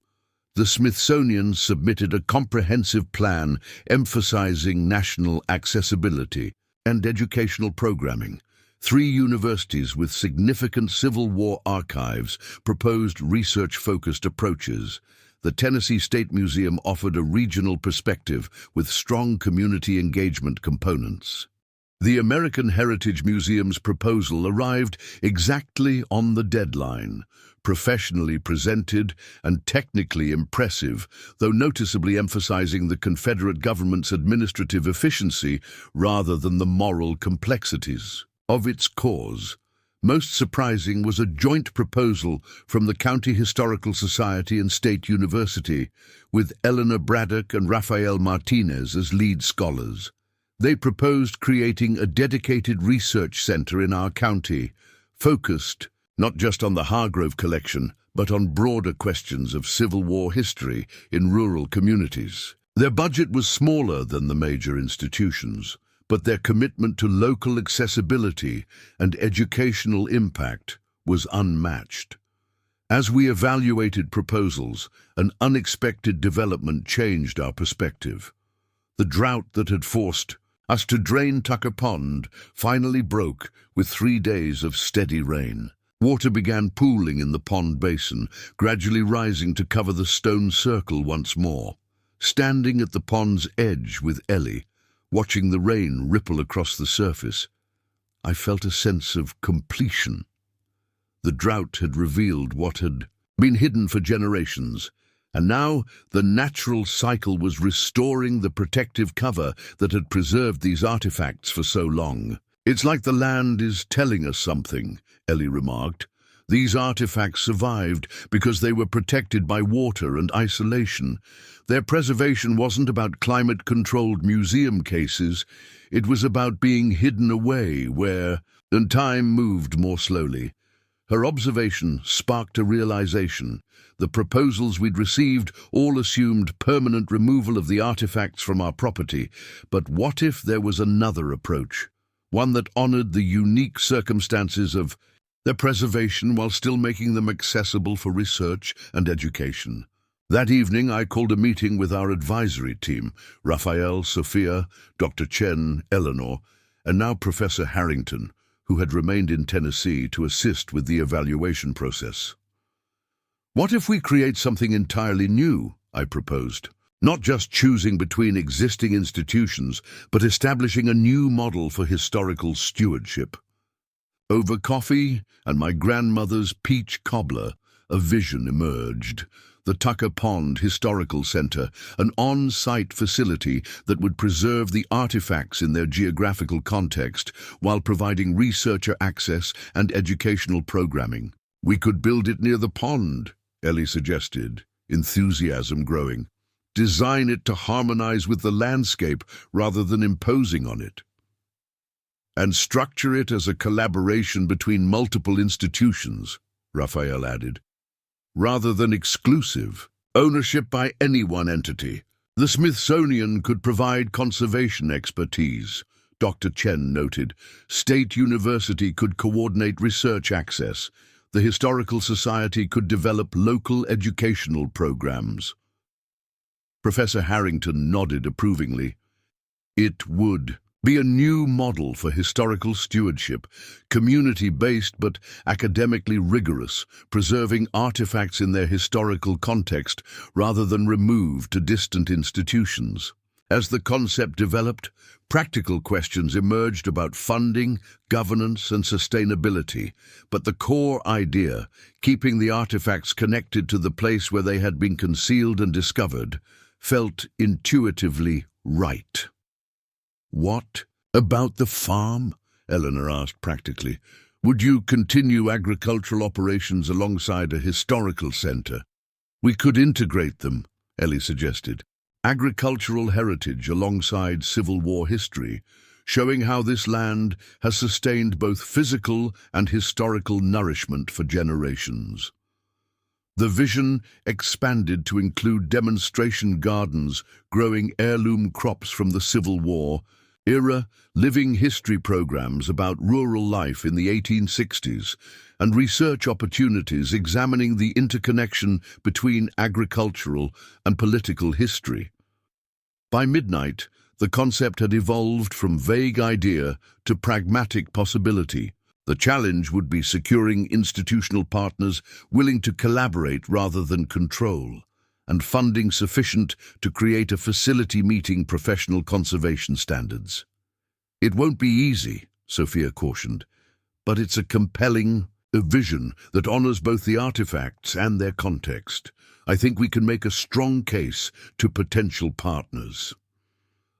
The Smithsonian submitted a comprehensive plan emphasizing national accessibility and educational programming. 3 universities with significant Civil War archives proposed research-focused approaches. The Tennessee State Museum offered a regional perspective with strong community engagement components. The American Heritage Museum's proposal arrived exactly on the deadline, professionally presented and technically impressive, though noticeably emphasizing the Confederate government's administrative efficiency rather than the moral complexities of its cause. Most surprising was a joint proposal from the County Historical Society and State University, with Eleanor Braddock and Rafael Martinez as lead scholars. They proposed creating a dedicated research center in our county, focused not just on the Hargrove collection, but on broader questions of Civil War history in rural communities. Their budget was smaller than the major institutions, but their commitment to local accessibility and educational impact was unmatched. As we evaluated proposals, an unexpected development changed our perspective. The drought that had forced us to drain Tucker Pond finally broke with 3 days of steady rain. Water began pooling in the pond basin, gradually rising to cover the stone circle once more. Standing at the pond's edge with Ellie, watching the rain ripple across the surface, I felt a sense of completion. The drought had revealed what had been hidden for generations, and now the natural cycle was restoring the protective cover that had preserved these artifacts for so long. "It's like the land is telling us something," Ellie remarked. "These artifacts survived because they were protected by water and isolation. Their preservation wasn't about climate-controlled museum cases. It was about being hidden away where, and time moved more slowly." Her observation sparked a realization. The proposals we'd received all assumed permanent removal of the artifacts from our property. But what if there was another approach? One that honored the unique circumstances of their preservation while still making them accessible for research and education. That evening, I called a meeting with our advisory team, Raphael, Sophia, Dr. Chen, Eleanor, and now Professor Harrington, who had remained in Tennessee to assist with the evaluation process. "What if we create something entirely new?" I proposed. "Not just choosing between existing institutions, but establishing a new model for historical stewardship." Over coffee and my grandmother's peach cobbler, a vision emerged. The Tucker Pond Historical Center, an on-site facility that would preserve the artifacts in their geographical context while providing researcher access and educational programming. "We could build it near the pond," Ellie suggested, enthusiasm growing. "Design it to harmonize with the landscape rather than imposing on it. And structure it as a collaboration between multiple institutions," Raphael added, "rather than exclusive ownership by any one entity. The Smithsonian could provide conservation expertise," Dr. Chen noted. "State University could coordinate research access. The Historical Society could develop local educational programs." Professor Harrington nodded approvingly. "It would be a new model for historical stewardship, community-based but academically rigorous, preserving artifacts in their historical context rather than removed to distant institutions." As the concept developed, practical questions emerged about funding, governance, and sustainability, but the core idea, keeping the artifacts connected to the place where they had been concealed and discovered, felt intuitively right. "What about the farm?" Eleanor asked practically. "Would you continue agricultural operations alongside a historical center?" "We could integrate them," Ellie suggested. "Agricultural heritage alongside Civil War history, showing how this land has sustained both physical and historical nourishment for generations." The vision expanded to include demonstration gardens growing heirloom crops from the Civil War, era living history programs about rural life in the 1860s and research opportunities examining the interconnection between agricultural and political history. By midnight, the concept had evolved from vague idea to pragmatic possibility. The challenge would be securing institutional partners willing to collaborate rather than control, and funding sufficient to create a facility meeting professional conservation standards. It won't be easy, Sophia cautioned, but it's a compelling vision that honors both the artifacts and their context. I think we can make a strong case to potential partners.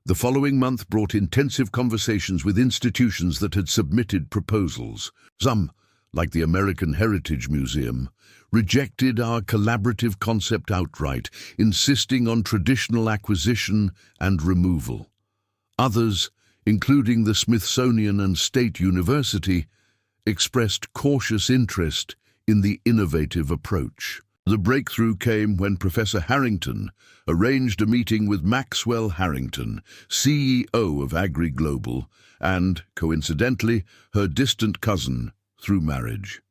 The following month brought intensive conversations with institutions that had submitted proposals. Some, like the American Heritage Museum, rejected our collaborative concept outright, insisting on traditional acquisition and removal. Others, including the Smithsonian and State University, expressed cautious interest in the innovative approach. The breakthrough came when Professor Harrington arranged a meeting with Maxwell Harrington, CEO of AgriGlobal, and, coincidentally, her distant cousin through marriage.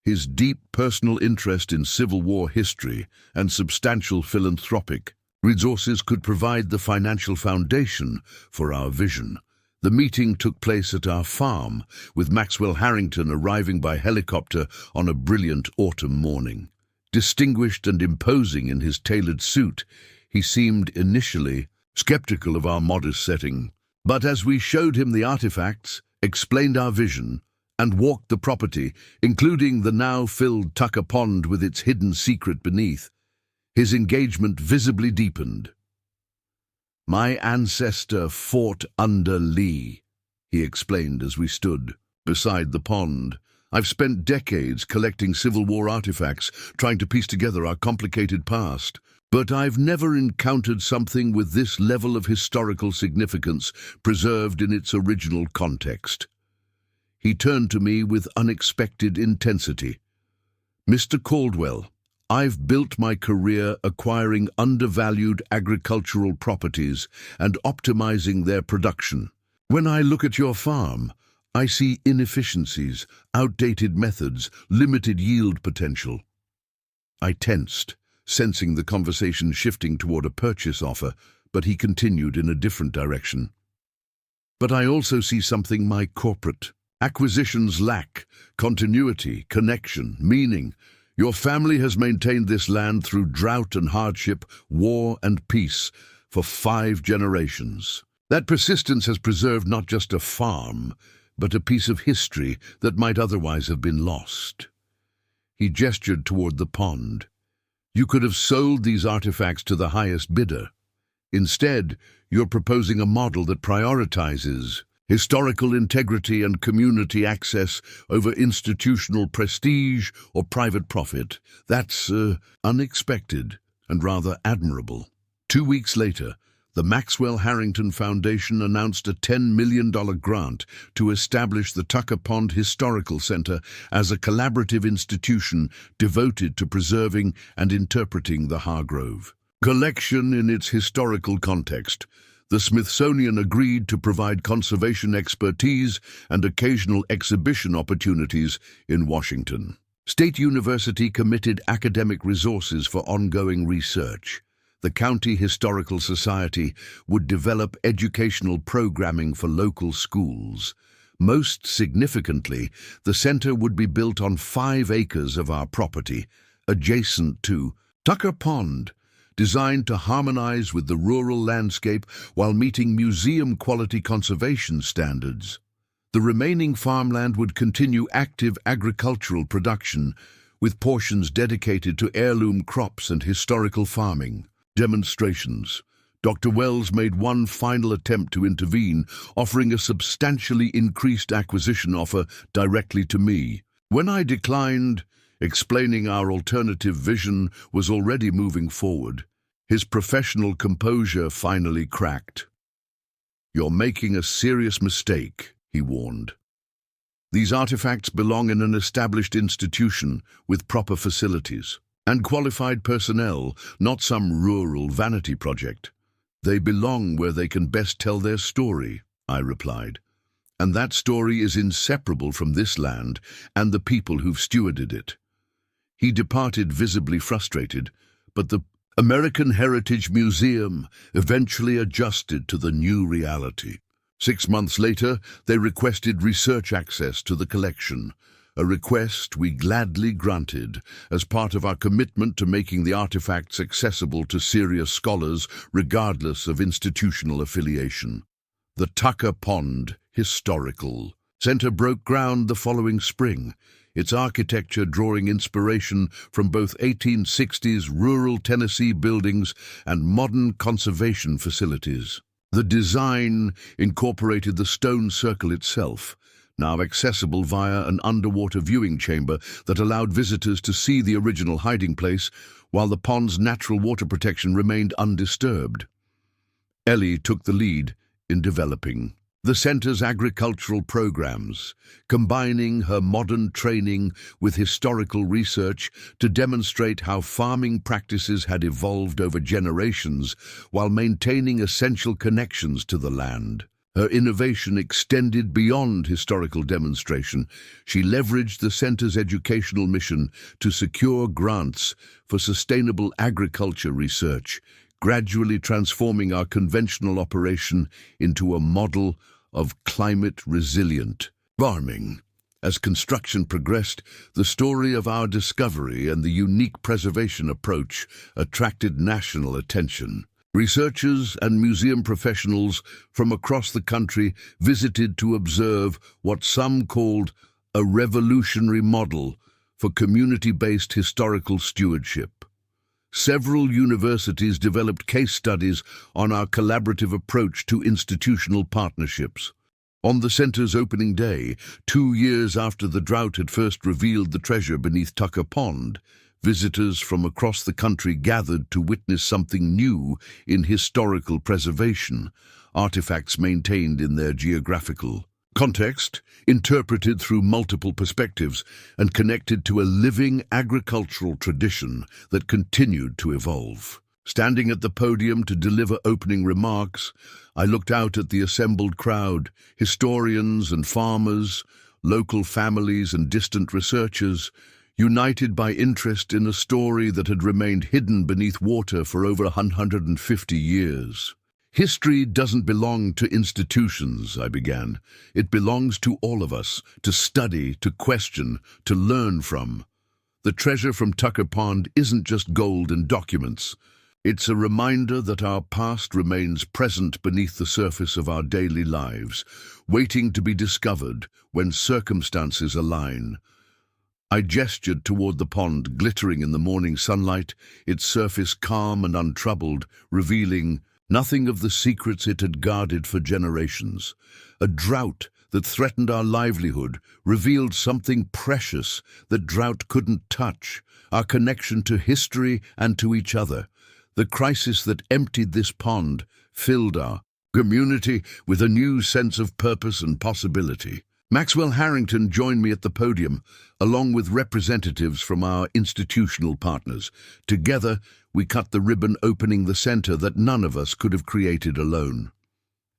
His deep personal interest in Civil War history and substantial philanthropic resources could provide the financial foundation for our vision. The meeting took place at our farm, with Maxwell Harrington arriving by helicopter on a brilliant autumn morning. Distinguished and imposing in his tailored suit, he seemed initially skeptical of our modest setting. But as we showed him the artifacts, explained our vision, and walked the property, including the now-filled Tucker Pond with its hidden secret beneath, his engagement visibly deepened. "My ancestor fought under Lee," he explained as we stood beside the pond. "I've spent decades collecting Civil War artifacts, trying to piece together our complicated past. But I've never encountered something with this level of historical significance preserved in its original context." He turned to me with unexpected intensity. "Mr. Caldwell, I've built my career acquiring undervalued agricultural properties and optimizing their production. When I look at your farm, I see inefficiencies, outdated methods, limited yield potential." I tensed, sensing the conversation shifting toward a purchase offer, but he continued in a different direction. "But I also see something my corporate acquisitions lack: continuity, connection, meaning. Your family has maintained this land through drought and hardship, war and peace, for 5 generations. That persistence has preserved not just a farm, but a piece of history that might otherwise have been lost." He gestured toward the pond. "You could have sold these artifacts to the highest bidder. Instead, you're proposing a model that prioritizes historical integrity and community access over institutional prestige or private profit. That's unexpected and rather admirable." 2 weeks later, the Maxwell Harrington Foundation announced a $10 million grant to establish the Tucker Pond Historical Center as a collaborative institution devoted to preserving and interpreting the Hargrove collection in its historical context. The Smithsonian agreed to provide conservation expertise and occasional exhibition opportunities in Washington. State University committed academic resources for ongoing research. The County Historical Society would develop educational programming for local schools. Most significantly, the center would be built on 5 acres of our property, adjacent to Tucker Pond, designed to harmonize with the rural landscape while meeting museum-quality conservation standards. The remaining farmland would continue active agricultural production, with portions dedicated to heirloom crops and historical farming. Demonstrations. Dr. Wells made one final attempt to intervene, offering a substantially increased acquisition offer directly to me. When I declined, explaining our alternative vision was already moving forward, his professional composure finally cracked. "You're making a serious mistake," he warned. "These artifacts belong in an established institution with proper facilities and qualified personnel, not some rural vanity project. They belong where they can best tell their story." I replied. And that story is inseparable from this land and the people who've stewarded it. He departed visibly frustrated, but the American Heritage Museum eventually adjusted to the new reality. 6 months later, they requested research access to the collection, a request we gladly granted as part of our commitment to making the artifacts accessible to serious scholars regardless of institutional affiliation. The Tucker Pond Historical Center broke ground the following spring, its architecture drawing inspiration from both 1860s rural Tennessee buildings and modern conservation facilities. The design incorporated the stone circle itself, now accessible via an underwater viewing chamber that allowed visitors to see the original hiding place while the pond's natural water protection remained undisturbed. Ellie took the lead in developing the center's agricultural programs, combining her modern training with historical research to demonstrate how farming practices had evolved over generations while maintaining essential connections to the land. Her innovation extended beyond historical demonstration. She leveraged the center's educational mission to secure grants for sustainable agriculture research, gradually transforming our conventional operation into a model of climate-resilient farming. As construction progressed, the story of our discovery and the unique preservation approach attracted national attention. Researchers and museum professionals from across the country visited to observe what some called a revolutionary model for community-based historical stewardship. Several universities developed case studies on our collaborative approach to institutional partnerships. On the center's opening day, 2 years after the drought had first revealed the treasure beneath Tucker Pond, visitors from across the country gathered to witness something new in historical preservation, artifacts maintained in their geographical context, interpreted through multiple perspectives, and connected to a living agricultural tradition that continued to evolve. Standing at the podium to deliver opening remarks, I looked out at the assembled crowd, historians and farmers, local families and distant researchers, united by interest in a story that had remained hidden beneath water for over 150 years. History doesn't belong to institutions, I began. It belongs to all of us, to study, to question, to learn from. The treasure from Tucker Pond isn't just gold and documents. It's a reminder that our past remains present beneath the surface of our daily lives, waiting to be discovered when circumstances align. I gestured toward the pond, glittering in the morning sunlight, its surface calm and untroubled, revealing nothing of the secrets it had guarded for generations. A drought that threatened our livelihood revealed something precious that drought couldn't touch, our connection to history and to each other. The crisis that emptied this pond filled our community with a new sense of purpose and possibility. Maxwell Harrington joined me at the podium, along with representatives from our institutional partners. Together, we cut the ribbon opening the center that none of us could have created alone.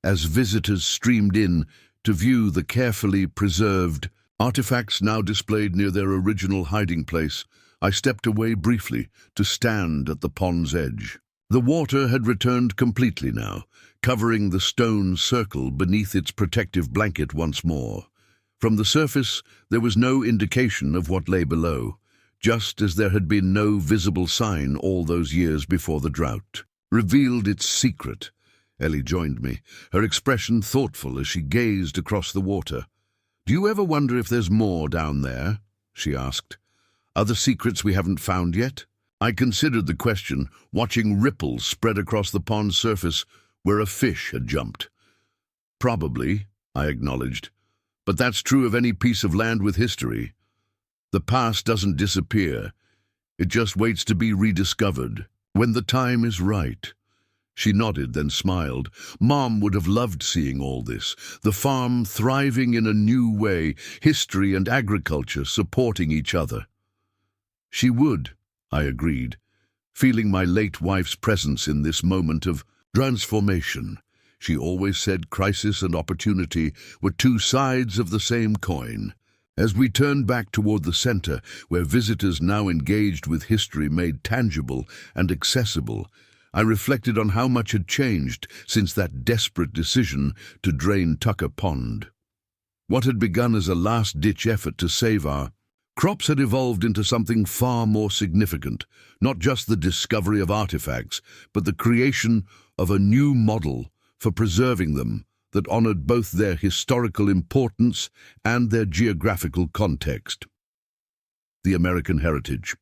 As visitors streamed in to view the carefully preserved artifacts now displayed near their original hiding place, I stepped away briefly to stand at the pond's edge. The water had returned completely now, covering the stone circle beneath its protective blanket once more. From the surface, there was no indication of what lay below, just as there had been no visible sign all those years before the drought revealed its secret. Ellie joined me, her expression thoughtful as she gazed across the water. "Do you ever wonder if there's more down there?" she asked. "Other secrets we haven't found yet?" I considered the question, watching ripples spread across the pond's surface where a fish had jumped. "Probably," I acknowledged. "But that's true of any piece of land with history. The past doesn't disappear. It just waits to be rediscovered when the time is right." She nodded, then smiled. Mom would have loved seeing all this. The farm thriving in a new way, history and agriculture supporting each other. She would, I agreed, feeling my late wife's presence in this moment of transformation. She always said crisis and opportunity were two sides of the same coin. As we turned back toward the center, where visitors now engaged with history made tangible and accessible, I reflected on how much had changed since that desperate decision to drain Tucker Pond. What had begun as a last-ditch effort to save our crops had evolved into something far more significant, not just the discovery of artifacts, but the creation of a new model for preserving them that honored both their historical importance and their geographical context. The American Heritage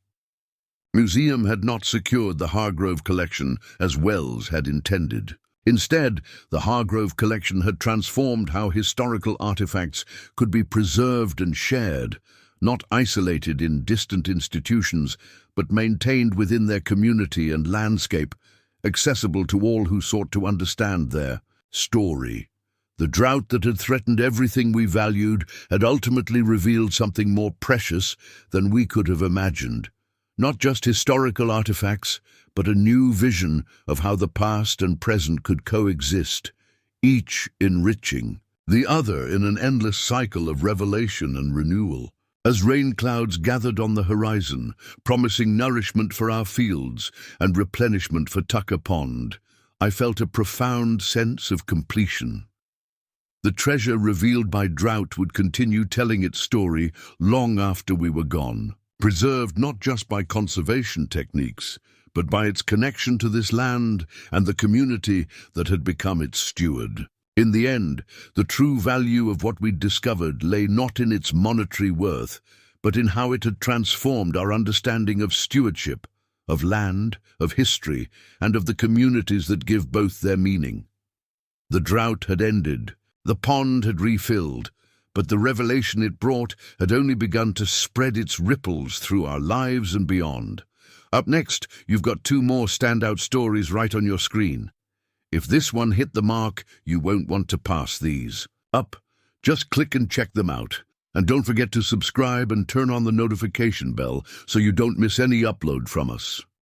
Museum had not secured the Hargrove collection as Wells had intended. Instead, the Hargrove collection had transformed how historical artifacts could be preserved and shared, not isolated in distant institutions, but maintained within their community and landscape, accessible to all who sought to understand their story. The drought that had threatened everything we valued had ultimately revealed something more precious than we could have imagined. Not just historical artifacts, but a new vision of how the past and present could coexist, each enriching the other in an endless cycle of revelation and renewal. As rain clouds gathered on the horizon, promising nourishment for our fields and replenishment for Tucker Pond, I felt a profound sense of completion. The treasure revealed by drought would continue telling its story long after we were gone, preserved not just by conservation techniques, but by its connection to this land and the community that had become its steward. In the end, the true value of what we'd discovered lay not in its monetary worth, but in how it had transformed our understanding of stewardship, of land, of history, and of the communities that give both their meaning. The drought had ended, the pond had refilled, but the revelation it brought had only begun to spread its ripples through our lives and beyond. Up next, you've got two more standout stories right on your screen. If this one hit the mark, you won't want to pass these up. Just click and check them out. And don't forget to subscribe and turn on the notification bell so you don't miss any upload from us.